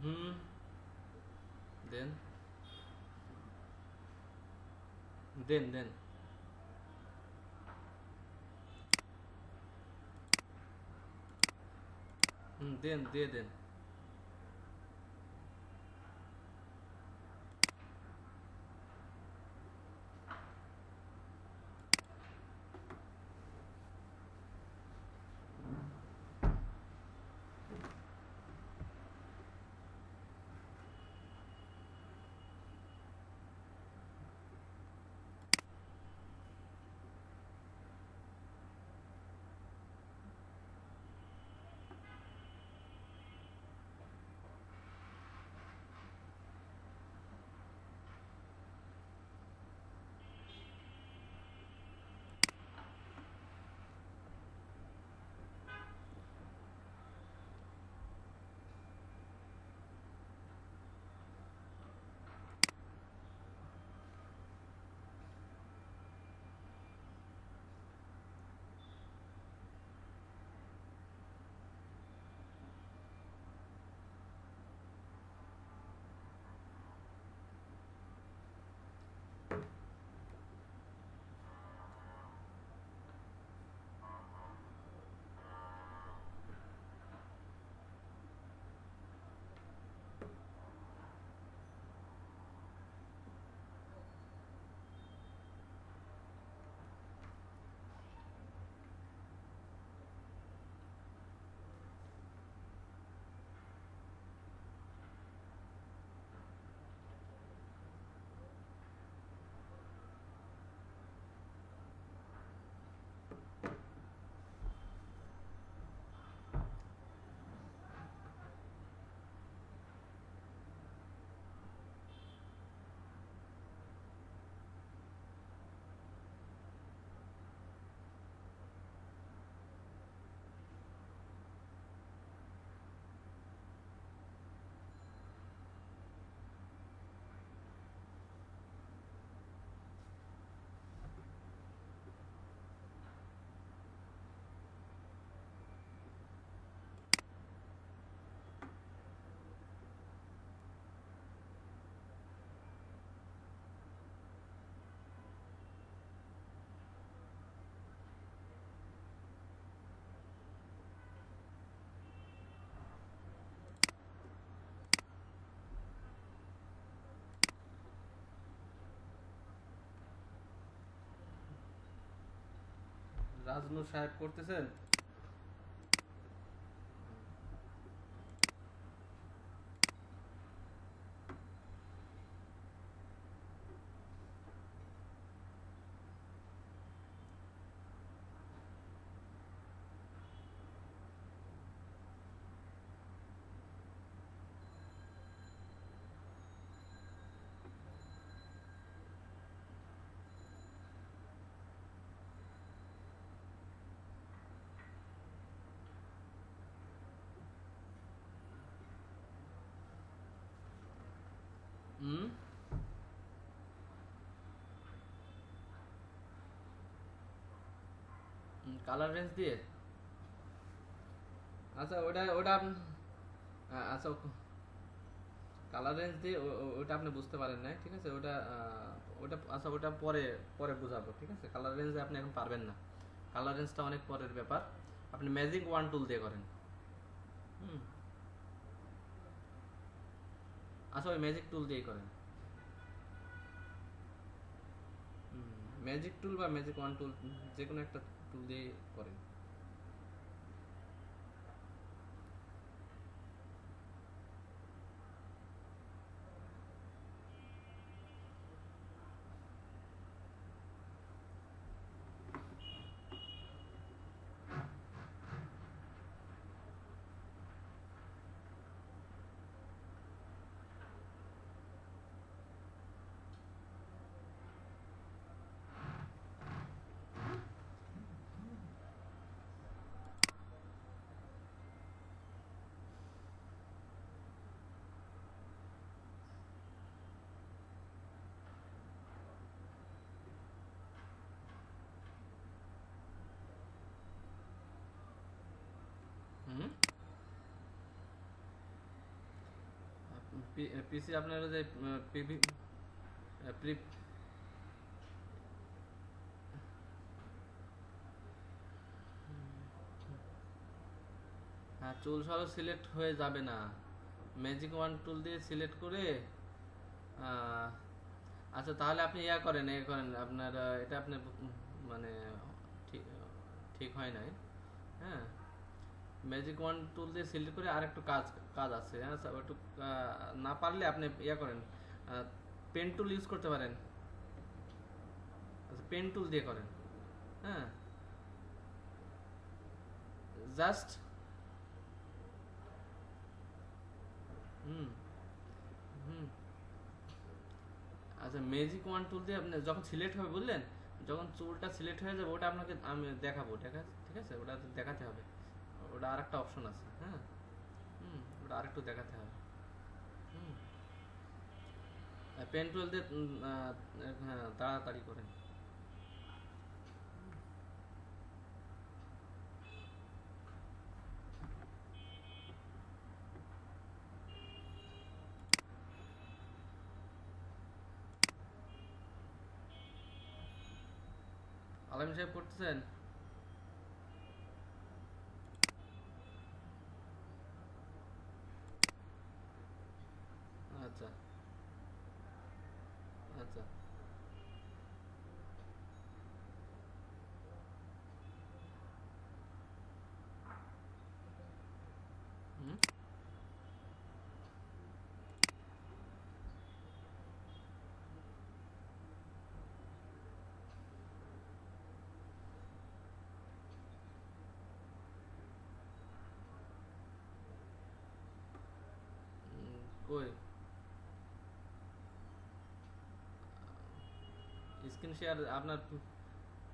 হুম, দেন, দেন, দেন। হুম, দেন, দিয়ে দেন। রাজনূর সাহেব করতেছেন? হুম, কালার রেঞ্জ দিয়ে? আচ্ছা ওটা ওটা আচ্ছা, কালার রেঞ্জ দিয়ে ওটা আপনি বুঝতে পারেন না, ঠিক আছে? ওটা ওটা আচ্ছা, ওটা পরে পরে বুঝাবো, ঠিক আছে? কালার রেঞ্জে আপনি এখন পারবেন না, কালার রেঞ্জটা অনেক পরের ব্যাপার। আপনি ম্যাজিক ওয়ান টুল দিয়ে করেন। হুম, আচ্ছা ওই ম্যাজিক টুল দিয়েই করেন। ম্যাজিক টুল বা ম্যাজিক ওয়ান টুল, যে কোনো একটা টুল দিয়ে করেন। হুম, পিসি আপনার যে পিভি প্রি হ্যাঁ, চুল সহ সিলেক্ট হয়ে যাবে না, ম্যাজিক ওয়ান টুল দিয়ে সিলেক্ট করে আহ, আচ্ছা তাহলে আপনি ইয়া করেন আপনার এটা আপনি মানে ঠিক ঠিক হয় নাই। হ্যাঁ, ম্যাজিক ওয়ান টুল দিয়ে সিলেক্ট করে আরেকটু কাজ কাজ আছে, হ্যাঁ স্যার, একটু না পারলে আপনি ইয়া করেন, পেন টুল ইউজ করতে পারেন। আচ্ছা পেন টুল দিয়ে করেন। হ্যাঁ, জাস্ট হুম হুম আচ্ছা ম্যাজিক ওয়ান টুল দিয়ে আপনি যখন সিলেক্ট হবে, বুঝলেন? যখন চুলটা সিলেক্ট হয়ে যাবে ওটা আপনাকে আমি দেখাবো, ঠিক আছে? ওটা দেখাতে হবে, ওটা আরেকটা অপশন আছে। হ্যাঁ, ওটা আরেকটু দেখাতে হবে। হুম, পেন টুল দিয়ে হ্যাঁ তাড়াতাড়ি করেন। আলম সাহেব করতেছেন? আচ্ছা আচ্ছা। হুম, কই স্ক্রিন শেয়ার আপনার?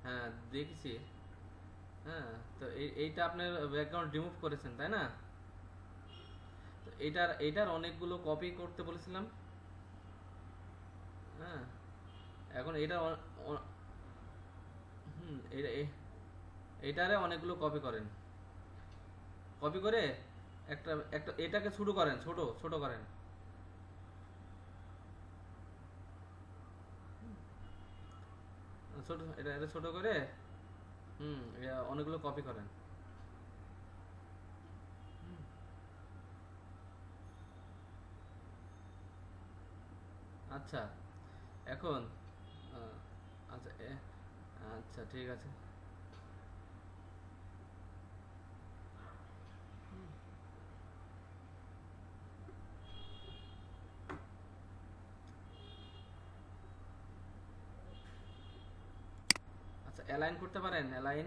হ্যাঁ দেখেছি। হ্যাঁ, তো এইটা আপনার ব্যাকগ্রাউন্ড রিমুভ করেছেন তাই না? তো এইটার অনেকগুলো কপি করতে বলেছিলাম। হ্যাঁ, এখন এইটার হুম এইটারে অনেকগুলো কপি করেন, কপি করে একটা একটা এটাকে ছোট করেন, ছোট ছোট করেন। ছোট, এটা এটা ছোট করে অনেকগুলো কপি করেন। আচ্ছা এখন আচ্ছা আচ্ছা ঠিক আছে। অ্যালাইন করতে পারেন, অ্যালাইন।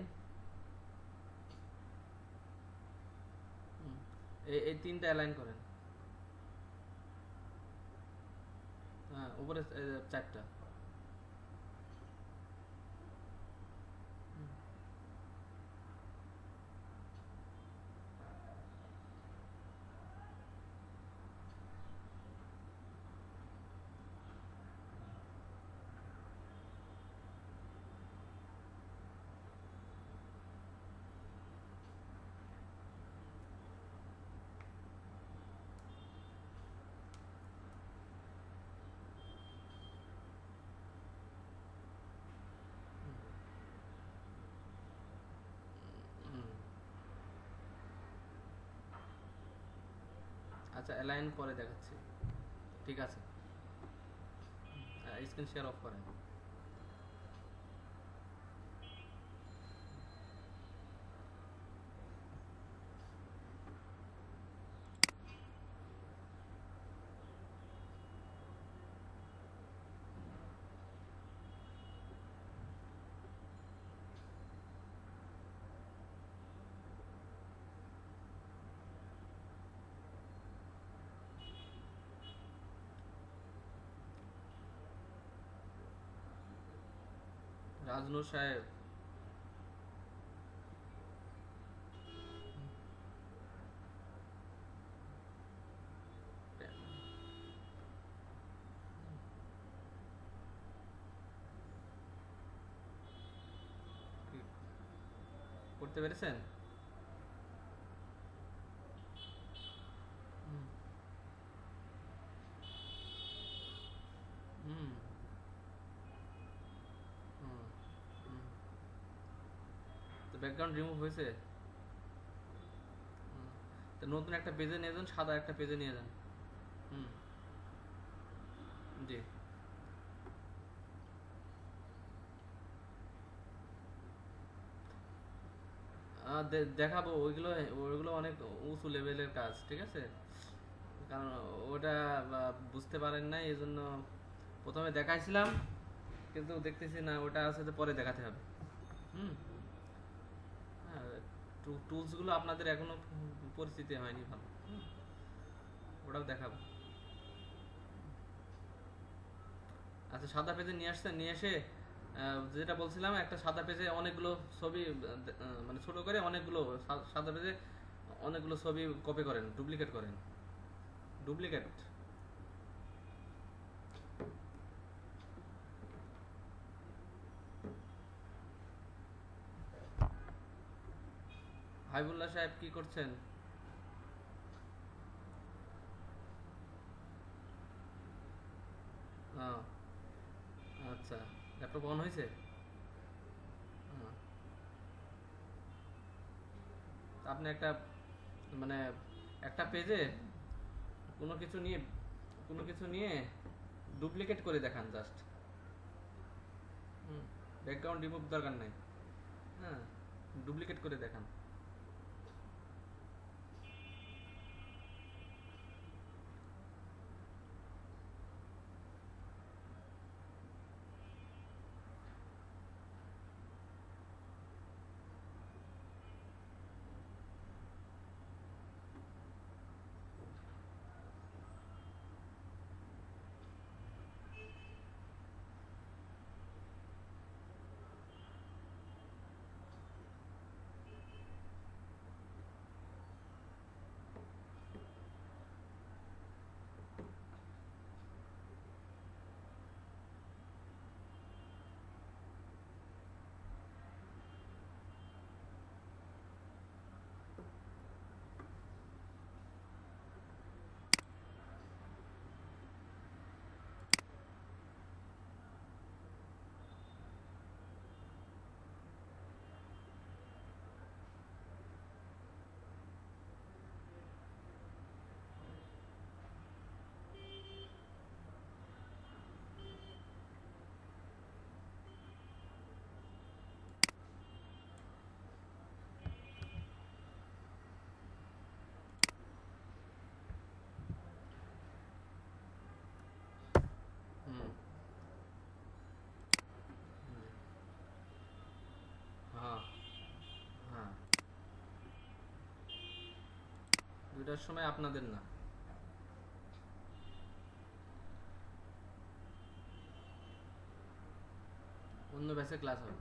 এই তিনটা অ্যালাইন করেন। হ্যাঁ, উপরে চারটা। হুম, আচ্ছা অ্যালাইন পরে দেখাচ্ছি। ঠিক আছে, স্ক্রিন শেয়ার অফ করেন। রাজনূর সাহেব, কি করতে পেরেছেন? হুম, হুম, হুম, হুম। তো ব্যাকগ্রাউন্ড রিমুভ হয়েছে? হুম। তো নতুন একটা পেজে নিয়ে যান, সাদা একটা পেজে নিয়ে যান। হুম, জি। দেখাবো ওইগুলো, ওইগুলো অনেক উঁচু লেভেলের কাজ, ঠিক আছে? কারণ ওটা বুঝতে পারেন নাই, এই জন্য প্রথমে দেখাইছিলাম, কিন্তু দেখতেছি না ওটা আছে, তো পরে দেখাতে হবে। হুম। হ্যাঁ, টুলসগুলো আপনাদের এখনো পরিচিতি হয়নি ভালো। হুম, ওটাও দেখাবো। আচ্ছা, সাদা পেজে নিয়ে আসছেন, নিয়ে এসে যেটা বলছিলাম, একটা সাদা পেজে অনেকগুলো ছবি মানে ছোট করে অনেকগুলো সাদা পেজে অনেকগুলো ছবি কপি করেন, ডুপ্লিকেট করেন, ডুপ্লিকেট। হাইবুল্লাহ সাহেব কি করছেন? হ্যাঁ, আচ্ছা, ল্যাপটপ অন হয়েছে? হ্যাঁ, তা আপনি একটা মানে একটা পেজে কোনো কিছু নিয়ে কোনো কিছু নিয়ে ডুপ্লিকেট করে দেখান জাস্ট। হুম, ব্যাকগ্রাউন্ড রিমুভ দরকার নাই। হ্যাঁ, ডুপ্লিকেট করে দেখান। ওইটার সময় আপনাদের না। অন্য ব্যাচে ক্লাস হবে।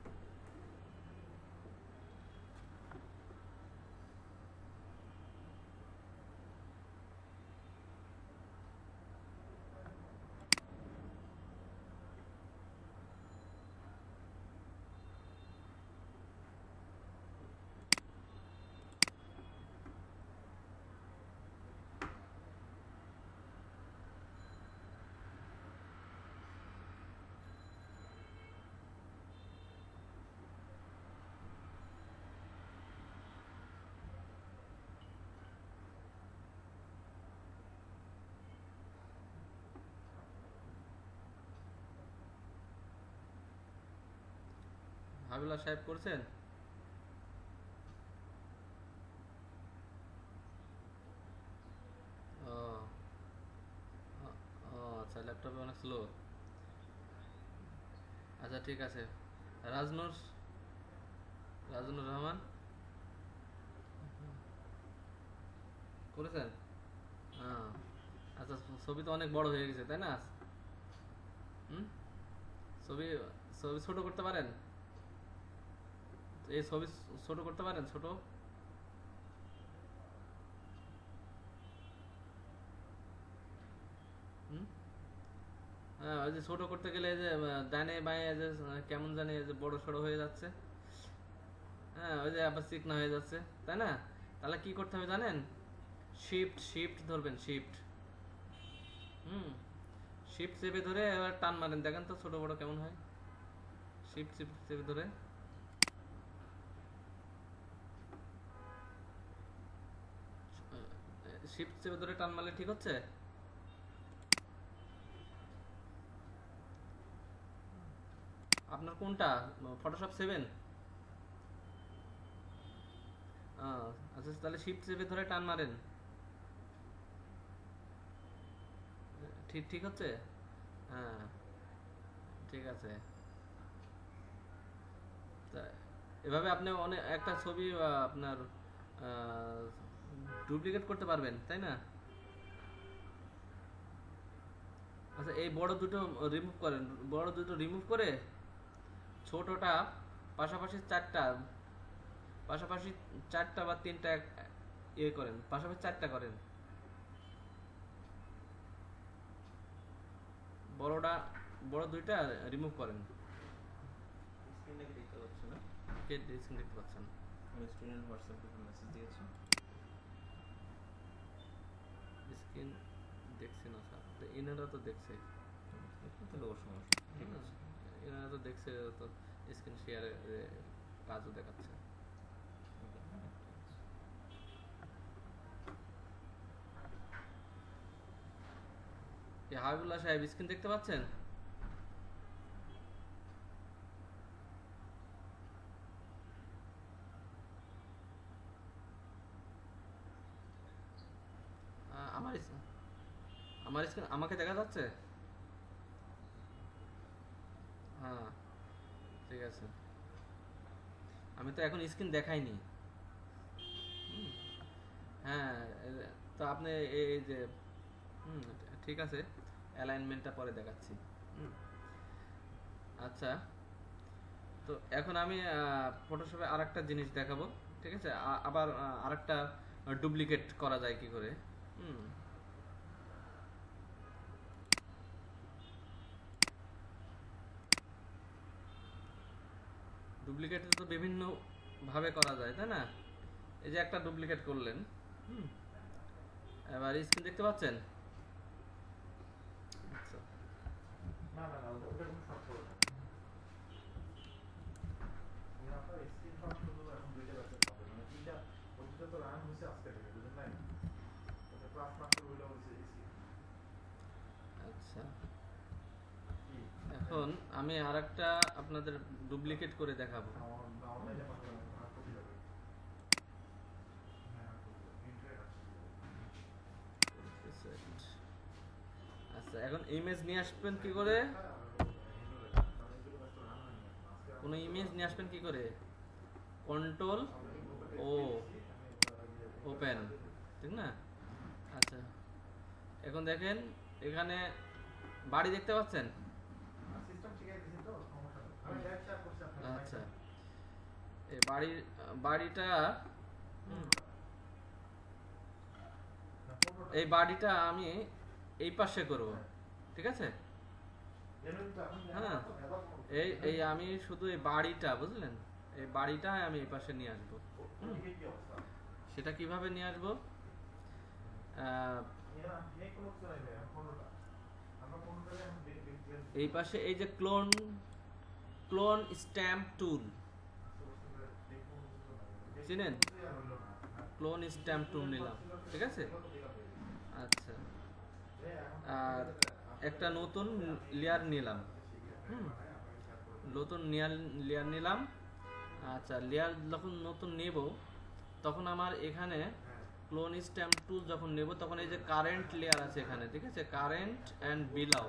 হাবিবুল্লাহ সাহেব করছেন? ও ও আচ্ছা, ল্যাপটপে অনেক স্লো। আচ্ছা ঠিক আছে। রাজনুর রাজনুর রহমান করেছেন? হ্যাঁ। আচ্ছা, ছবি তো অনেক বড় হয়ে গেছে তাই না? হুম। ছবি ছবি ছোট করতে পারেন? এই ছবি ছোট করতে পারেন? ছোট। হুম। হ্যাঁ, ওই যে ছোট করতে গেলে এই যে ডানে বাঁয়ে যে কেমন জানি এই যে বড় সড়ো হয়ে যাচ্ছে। হ্যাঁ, ওই যে আবার চিকনা হয়ে যাচ্ছে তাই না? তাহলে কি করতে হবে জানেন? শিফট শিফট ধরবেন, শিফট। হুম। শিফট চেপে ধরে এবার টান মারেন, দেখেন তো ছোট বড় কেমন হয়। শিফট শিফট চেপে ধরে শিফট চেপে ধরে টান মারলে ঠিক হচ্ছে। আপনার কোনটা? ফটোশপ 7? আচ্ছা, তাহলে শিফট চেপে ধরে টান মারেন। ঠিক ঠিক হচ্ছে। হ্যাঁ, ঠিক আছে। তা এভাবে আপনি অনেক একটা ছবি আপনার ডুপ্লিকেট করতে পারবেন তাই না? আচ্ছা, এই বড় দুটো রিমুভ করেন। বড় দুটো রিমুভ করে ছোটটা পাশাপাশি চারটা, পাশাপাশি চারটা বা তিনটা ইয়ে করেন, পাশাপাশি চারটা করেন। বড়টা, বড় দুইটা রিমুভ করেন। স্ক্রিনে কি দেখতে পাচ্ছ না? কে স্ক্রিন দেখতে পাচ্ছেন? আমি স্টুডেন্ট হোয়াটসঅ্যাপে মেসেজ দিয়েছি। স্ক্রিন দেখছি না স্যার, তো এনারা তো দেখছে। তাহলে ওর সমস্যা। ঠিক আছে। এনারা তো দেখছে, তো স্ক্রিন শেয়ারে কাজও দেখাচ্ছে। হাবিবুল্লাহ সাহেব স্ক্রিন দেখতে পাচ্ছেন? আমার আমার স্ক্রিন আমাকে দেখা যাচ্ছে? হ্যাঁ, ঠিক আছে। আমি তো এখন স্ক্রিন দেখাইনি। হুম, হ্যাঁ। তো আপনি এই যে হুম, ঠিক আছে, অ্যালাইনমেন্টটা পরে দেখাচ্ছি। হুম, আচ্ছা। তো এখন আমি ফটোশপে আরেকটা জিনিস দেখাবো। ঠিক আছে, আবার আরেকটা ডুপ্লিকেট করা যায় কি করে। হুম। ডুপ্লিকেট তো বিভিন্ন ভাবে করা যায় তাই না? এই যে একটা ডুপ্লিকেট করলেন। হুম। এবার স্ক্রিন দেখতে পাচ্ছেন? আচ্ছা। না না না, ওটা কোনো সম্পর্ক না। আমি আপনার স্ক্রিনশট শুধু এখন দুইটা ব্যাচের হবে, মানে তিনটা, ওই দুটো তো রান হয়েছে আজকে থেকে, বুঝলেন নাই? ওটা ক্লাস মাস্টার ওইটা হয়েছে আচ্ছা, কি এখন আমি আরেকটা আপনাদের ডুপ্লিকেট করে দেখাবো। অনলাইনে পাঠালাম, আর কপি হবে। হ্যাঁ, ইন্টারনেট আচ্ছা, এখন ইমেজ নিয়ে আসবেন কি করে? কোনো ইমেজ নিয়ে আসবেন কি করে? কন্ট্রোল ও ওপেন, ঠিক না? এখন দেখেন এখানে বাড়ি দেখতে পাচ্ছেন? সিস্টেম শিখাই দিছি তো, সমস্যা নেই। আমি লাইভ শেয়ার করছি আপনার আচ্ছা, এই বাড়িটা হুম, এই বাড়িটা আমি এই পাশে করব, ঠিক আছে? হ্যাঁ, এই আমি শুধু এই বাড়িটা, বুঝলেন, এই বাড়িটা আমি এই পাশে নিয়ে আসবো। হুম, সেটা কিভাবে নিয়ে আসবো? এই পাশে এই যে ক্লোন স্ট্যাম্প টুল, চিনেন? ক্লোন স্ট্যাম্প টুল নিলাম, ঠিক আছে? আচ্ছা, আর একটা নতুন লেয়ার নিলাম। হুম, নতুন লেয়ার নিলাম। আচ্ছা, লেয়ার যখন নতুন নেব তখন আমার এখানে ক্লোন স্ট্যাম্প টুল যখন নেব তখন এই যে কারেন্ট লেয়ার আছে এখানে, ঠিক আছে? কারেন্ট অ্যান্ড বিলাও,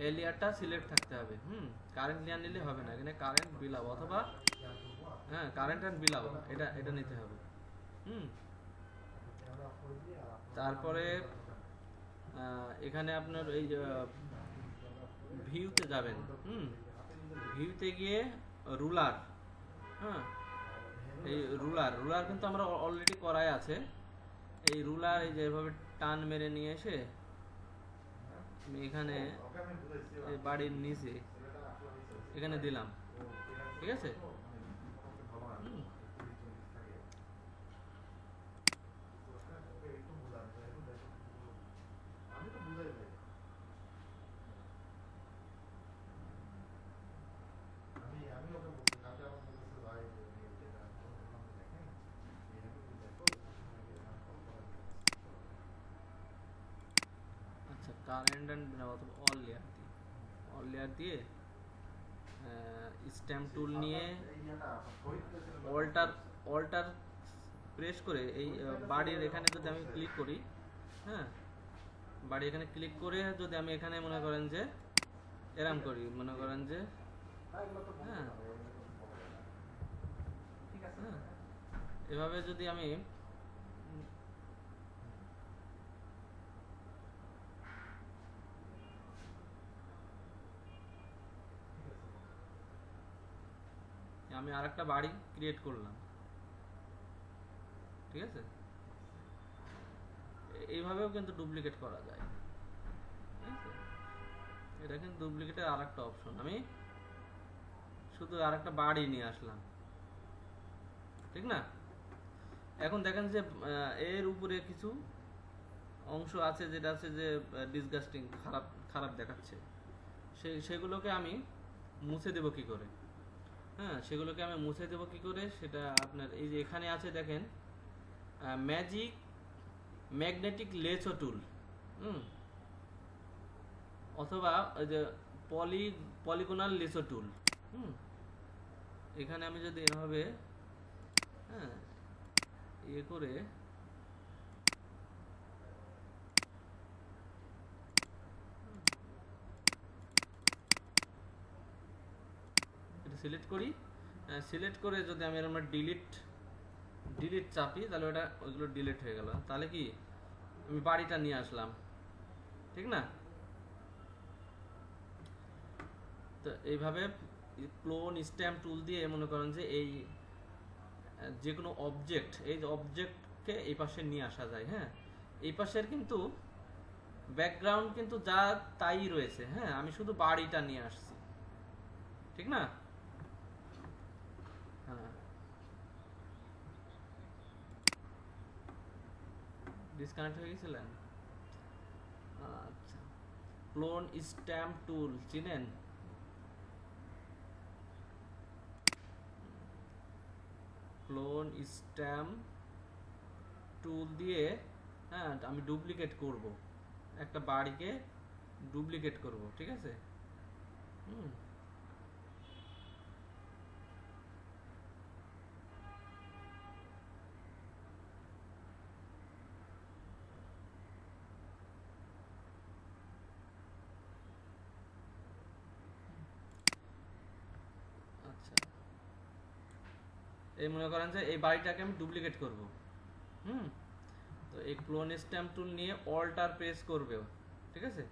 এই লেয়ারটা সিলেক্ট থাকতে হবে। কারেন্ট লেয়ার নিলে হবে না, এখানে কারেন্ট বিলাও অথবা হ্যাঁ কারেন্ট অ্যান্ড বিলাও, এটা নিতে হবে। তারপরে এখানে আপনার এই ভিউতে যাবেন। ভিউতে গিয়ে রুলার, হ্যাঁ এই রুলার কিন্তু আমরা অলরেডি করাই আছে। এই রুলার এই যে এভাবে টান মেরে নিয়ে এসে আমি এখানে এই বাড়ির নিচে এখানে দিলাম, ঠিক আছে? আচ্ছা, কারেন্ট অ্যান্ড অথবা অল লেয়ার দিয়ে স্ট্যাম্প টুল নিয়ে অল্টার প্রেস করে এই বাড়ির এখানে যদি আমি ক্লিক করি, হ্যাঁ বাড়ি এখানে ক্লিক করে যদি আমি এখানে মনে করেন যে এরাম করি, মনে করেন যে হ্যাঁ হ্যাঁ এভাবে যদি আমি আরেকটা বাড়ি ক্রিয়েট করলাম, ঠিক আছে? এইভাবেও কিন্তু ডুপ্লিকেট করা যায়, ঠিক আছে? এটা কিন্তু ডুপ্লিকেটের আরেকটা অপশন। আমি শুধু আরেকটা বাড়ি নিয়ে আসলাম, ঠিক না? এখন দেখেন যে এর উপরে কিছু অংশ আছে যেটা আছে যে ডিসগাস্টিং, খারাপ দেখাচ্ছে। সেগুলোকে আমি মুছে দেব কি করে? হ্যাঁ, সেগুলোকে আমি মুছে দেব কি করে সেটা আপনার এই যে এখানে আছে দেখেন, ম্যাগনেটিক লেসো টুল, অথবা ওই যে পলিগোনাল লেসো টুল। এখানে আমি যদি এভাবে হ্যাঁ ইয়ে করে এটা সিলেক্ট করি, সিলেক্ট করে যদি আমি আমরা ডিলিট চাপি তাহলে ওইগুলো ডিলিট হয়ে গেল। তাহলে কি আমি বাড়িটা নিয়ে আসলাম, ঠিক না? তো এইভাবে ক্লোন স্ট্যাম্প টুল দিয়ে মনে করেন যে এই যে কোনো অবজেক্ট, এই অবজেক্টকে এই পাশে নিয়ে আসা যায়। হ্যাঁ, এই পাশের কিন্তু ব্যাকগ্রাউন্ড কিন্তু যা তাই রয়েছে। হ্যাঁ, আমি শুধু বাড়িটা নিয়ে আসছি, ঠিক না? হ্যাঁ, ডিসকানেক্ট হয়ে গেছিলেন? আচ্ছা, ক্লোন স্ট্যাম্প টুল চিনেন? ক্লোন স্ট্যাম্প টুল দিয়ে হ্যাঁ আমি ডুপ্লিকেট করব, একটা বাড়িকে ডুপ্লিকেট করব, ঠিক আছে? আচ্ছা, এই মনে করেন যে এই বাড়িটাকে আমি ডুপ্লিকেট করব। তো এই ক্লোন স্ট্যাম্প টুল নিয়ে অল্টার প্রেস করবে, ঠিক আছে।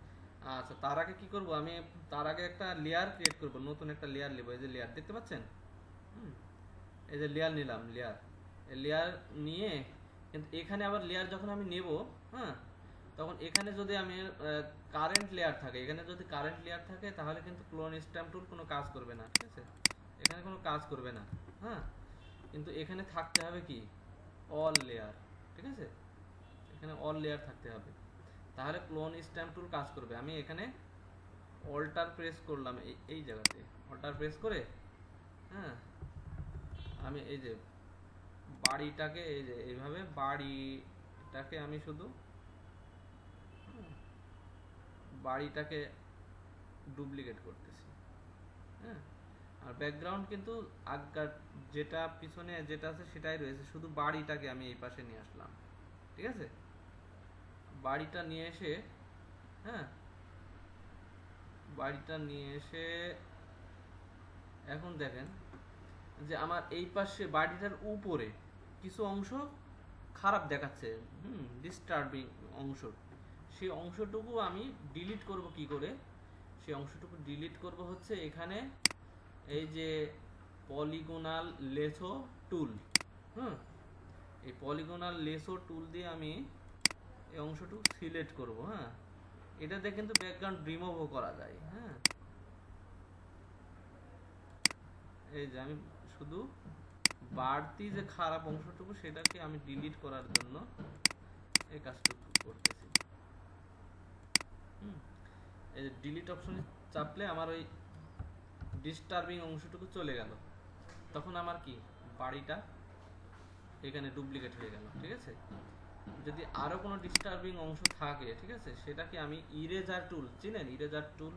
আচ্ছা, তার আগে কি করব আমি, তার আগে একটা লেয়ার ক্রিয়েট করব, নতুন একটা লেয়ার নেব। এই যে লেয়ার দেখতে পাচ্ছেন, এই যে লেয়ার নিলাম, লেয়ার নিয়ে কিন্তু এখানে আবার লেয়ার যখন আমি নেব, হ্যাঁ, তখন এখানে যদি আমি কারেন্ট লেয়ার থাকে, এখানে যদি কারেন্ট লেয়ার থাকে তাহলে কিন্তু ক্লোন স্ট্যাম্প টুল কোনো কাজ করবে না, ঠিক আছে, এখানে কোনো কাজ করবে না। হ্যাঁ, কিন্তু এখানে থাকতে হবে কি অল লেয়ার, ঠিক আছে, এখানে অল লেয়ার থাকতে হবে, তাহলে ক্লোন স্ট্যাম্প টুল কাজ করবে। আমি এখানে অল্টার প্রেস করলাম, এই জায়গাতে অল্টার প্রেস করে, হ্যাঁ, আমি এই যে বাড়িটাকে এই যে এইভাবে বাড়িটাকে আমি শুধু বাড়িটাকে ডুপ্লিকেট করতেছি, হ্যাঁ, আর ব্যাকগ্রাউন্ড কিন্তু আগের যেটা পিছনে যেটা আছে সেটাই রয়েছে, শুধু বাড়িটাকে আমি এই পাশে নিয়ে আসলাম, ঠিক আছে। বাড়িটা নিয়ে এসে, হ্যাঁ, বাড়িটা নিয়ে এসে এখন দেখেন যে আমার এই পাশে বাড়িটার উপরে কিছু অংশ খারাপ দেখাচ্ছে, ডিস্টার্বিং অংশ, সেই অংশটুকু আমি ডিলিট করব কি করে, সেই অংশটুকু ডিলিট করব হচ্ছে এখানে এই যে পলিগোনাল লেসো টুল, এই পলিগোনাল লেসো টুল দিয়ে আমি এই অংশটুকু সিলেক্ট করব, হ্যাঁ, এটাতে কিন্তু ব্যাকগ্রাউন্ড রিমুভও করা যায়, হ্যাঁ, এই যে আমি শুধু বাড়তি যে খারাপ অংশটুকু সেটাকে আমি ডিলিট করার জন্য এই কাজটুকু করতেছি। এই যে ডিলিট অপশনে চাপলে আমার ওই ডিস্টার্বিং অংশটুকু চলে গেল, তখন আমার কি বাড়িটা এখানে ডুপ্লিকেট হয়ে গেল, ঠিক আছে। যদি আরো কোনো ডিস্টার্বিং অংশ থাকে, ঠিক আছে, সেটাকে আমি ইরেজার টুল, চিনেন ইরেজার টুল,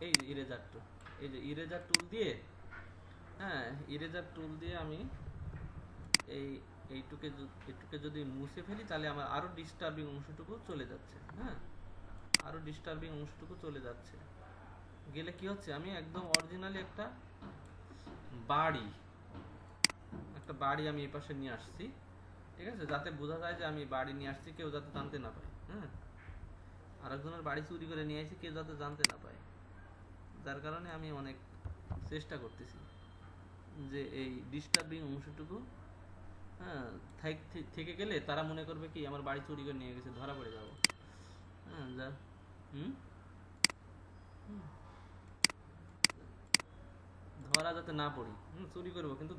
এই যে ইরেজার টুল, এই যে ইরেজার টুল দিয়ে, হ্যাঁ, ইরেজার টুল দিয়ে আমি এইটুকে যদি মুছে ফেলি তাহলে আমার আরো ডিস্টার্বিং অংশটুকু চলে যাচ্ছে, হ্যাঁ, আরো ডিস্টার্বিং অংশটুকু চলে যাচ্ছে, গেলে কি হচ্ছে আমি একদম অরিজিনালি বাড়ি একটা বাড়ি আমি এই পাশে নিয়ে আসছি, ঠিক আছে, যাতে বোঝা যায় যে আমি বাড়ি নিয়ে আসছি, কেউ যাতে জানতে না পায়, হ্যাঁ, আরেকজনের বাড়ি চুরি করে নিয়ে আসছি, কেউ যাতে জানতে না পায়, যার কারণে আমি অনেক চেষ্টা করতেছি যে এই ডিস্টার্বিং অংশটুকু, হ্যাঁ, থেকে গেলে তারা মনে করবে কি আমার বাড়ি চুরি করে নিয়ে গেছে, ধরা পড়ে যাবো, হ্যাঁ, ধরা যাতে না পড়ি, চুরি করবো কিন্তু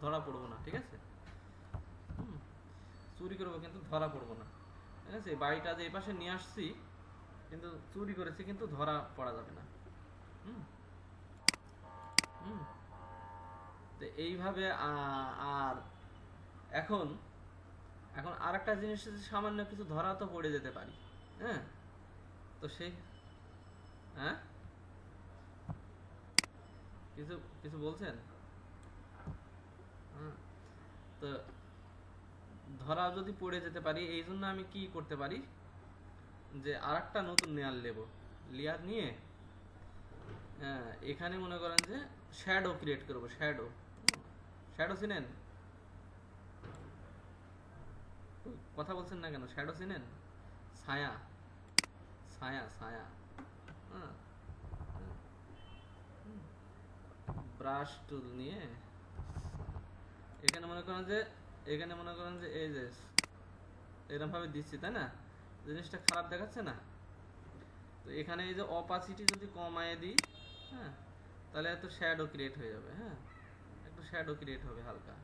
ধরা পড়বো না, ঠিক আছে, চুরি করবো কিন্তু ধরা পড়বো না, ঠিক আছে। বাড়িটা যে এই পাশে নিয়ে আসছি কিন্তু চুরি করেছি, কিন্তু ধরা পড়া যাবে না, তো এইভাবে আর এখন আর একটা জিনিস সামান্য কিছু ধরা তো পড়ে যেতে পারি, হ্যাঁ, তো সেই, হ্যাঁ, কিছু কিছু বলছেন, হ্যাঁ, তো ধরা যদি পড়ে যেতে পারি, এই জন্য আমি কি করতে পারি যে আর একটা নতুন লেয়ার নিয়ে, হ্যাঁ, এখানে মনে করেন যে শ্যাডো ক্রিয়েট করবো, শ্যাডো চিনেন, কথা বলছেন না কেন, শ্যাডো চিনেন, ছায়া ছায়া ছায়া, হ্যাঁ, ব্রাশ টুল নিয়ে এখানে মনে করেন যে এই যে এরকম ভাবে দিচ্ছি, তাই না, জিনিসটা খারাপ দেখাচ্ছে না, তো এখানে এই যে অপাসিটি যদি কমায় দিই, হ্যাঁ, তাহলে একটু শ্যাডো ক্রিয়েট হয়ে যাবে, হ্যাঁ, একটু শ্যাডো ক্রিয়েট হবে হালকা,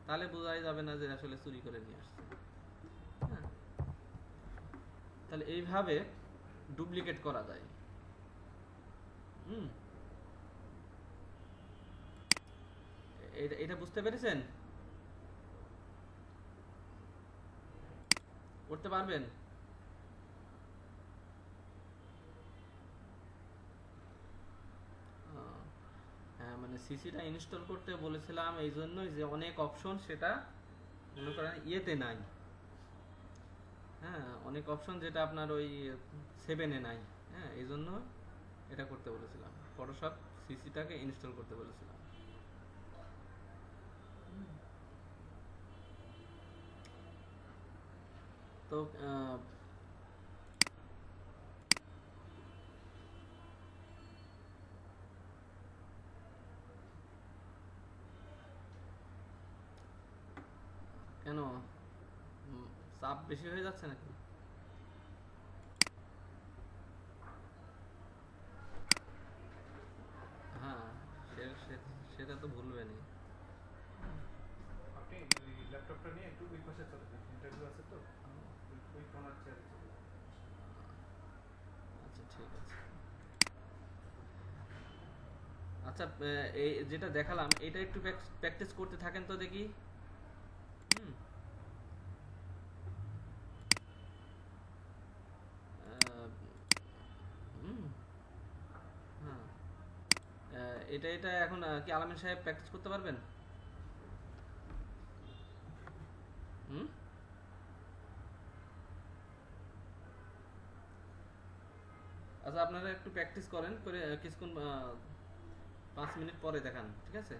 তাহলে বোঝাই যাবে না যে আসলে চুরি করে নিয়ে আসছে, হ্যাঁ, তাহলে এইভাবে ডুপ্লিকেট করা যায়, এটা বুঝতে পেরেছেন, করতে পারবেন? হ্যাঁ, মানে সিসিটা ইনস্টল করতে বলেছিলাম এই জন্যই যে অনেক অপশন সেটা মনে করেন ইয়েতে নাই, হ্যাঁ, অনেক অপশন যেটা আপনার ওই 7-এ নাই, হ্যাঁ, এই জন্য এটা করতে বলেছিলাম, ফটোশপ সিসিটাকে ইনস্টল করতে বলেছিলাম। তো কেন চাপ বেশি হয়ে যাচ্ছে নাকি? হ্যাঁ, সেটা তো ভুলবেনই। আপনি ওই ল্যাপটপটা নিয়ে একটু ওই পাশে চলে যান, ইন্টারভিউ আছে তো, ওই কোনার চেয়ারে চলে যান। আচ্ছা ঠিক আছে। আচ্ছা এই যেটা দেখালাম এটা একটু প্র্যাকটিস করতে থাকেন তো দেখি। হুম। আহ, হুম। হ্যাঁ। এটা এখন কি আলামিন সাহেব প্র্যাকটিস করতে পারবেন? হুম। আচ্ছা আপনারা একটু প্র্যাকটিস করেন করে কিছুক্ষণ 5 মিনিট পরে দেখান, ঠিক আছে?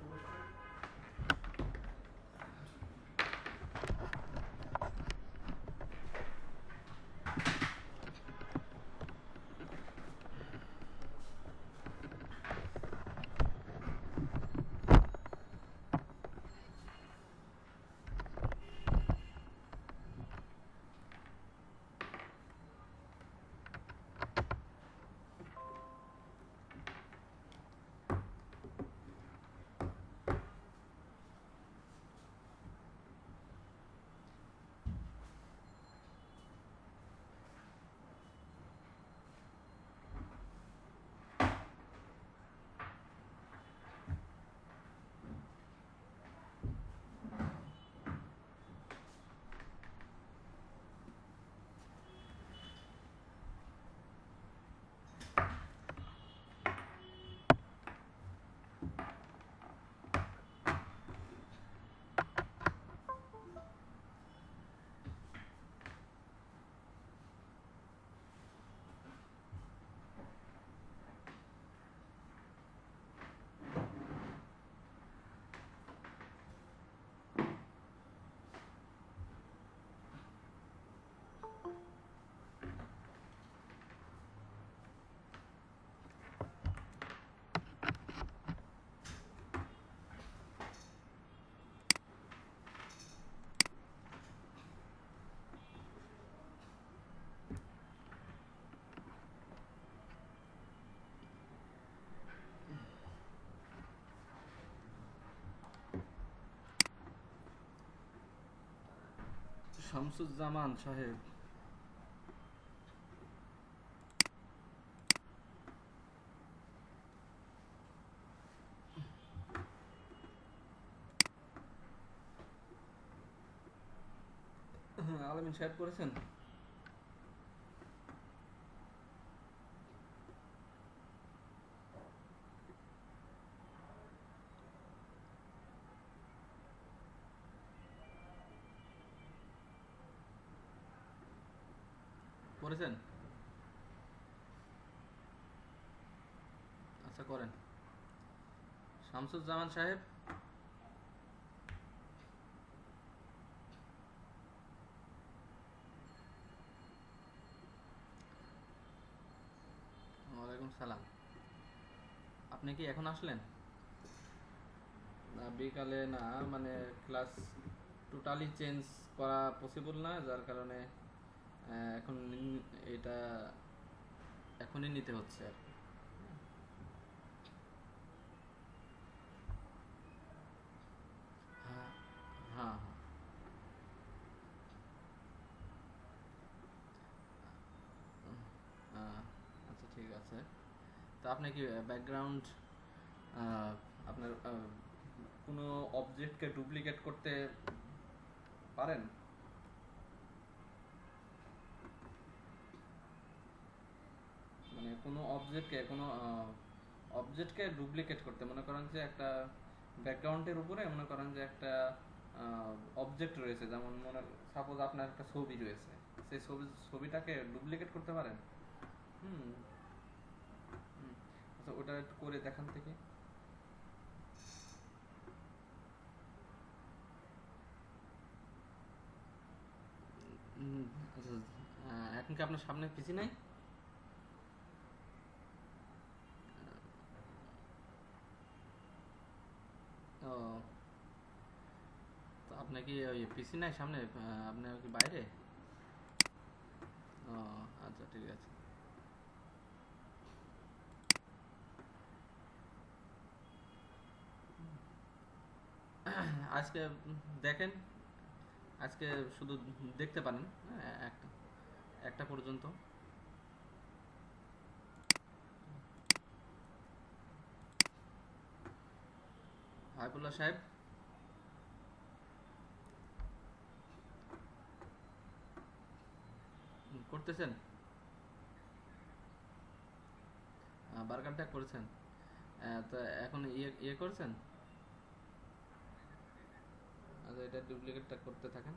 অবশ্যই শামসুজ্জামান সাহেব। হ্যাঁ, আলামিন সাহেব করেছেন? করেছেন? আচ্ছা করেন। শামসুজ্জামান সাহেব। ওয়ালাইকুম সালাম। আপনি কি এখন আসলেন? না বিকালে না, মানে ক্লাস টোটালি চেঞ্জ করা পসিবল না, যার কারণে এখন এটা এখনই নিতে হচ্ছে আর কি। হ্যাঁ হ্যাঁ হ্যাঁ। আচ্ছা ঠিক আছে। তা আপনি কি ব্যাকগ্রাউন্ড আপনার কোনো অবজেক্টকে ডুপ্লিকেট করতে পারেন? কোনো অবজেক্টকে ডুপ্লিকেট করতে, মনে করেন যে একটা ব্যাকগ্রাউন্ডের উপরে মনে করেন যে একটা অবজেক্ট রয়েছে, যেমন সাপোজ আপনার একটা ছবি রয়েছে, সেই ছবিটাকে ডুপ্লিকেট করতে পারেন। হুম হুম। আচ্ছা, ওটা একটু করে দেখান থেকে। আচ্ছা, এখন কি আপনার সামনে পিসি নাই? ও, তো আপনার কি ওই পিসি নাই সামনে? আপনার কি বাইরে? ও, আচ্ছা ঠিক আছে। আজকে দেখেন, আজকে শুধু দেখতে পারেন, হ্যাঁ, একটা একটা পর্যন্ত। হাইবুল্লাহ সাহেব, করতেছেন? বার্গারটা করেছেন? তো এখন ইয়ে করছেন? আচ্ছা, এটা ডুপ্লিকেটটা করতে থাকেন।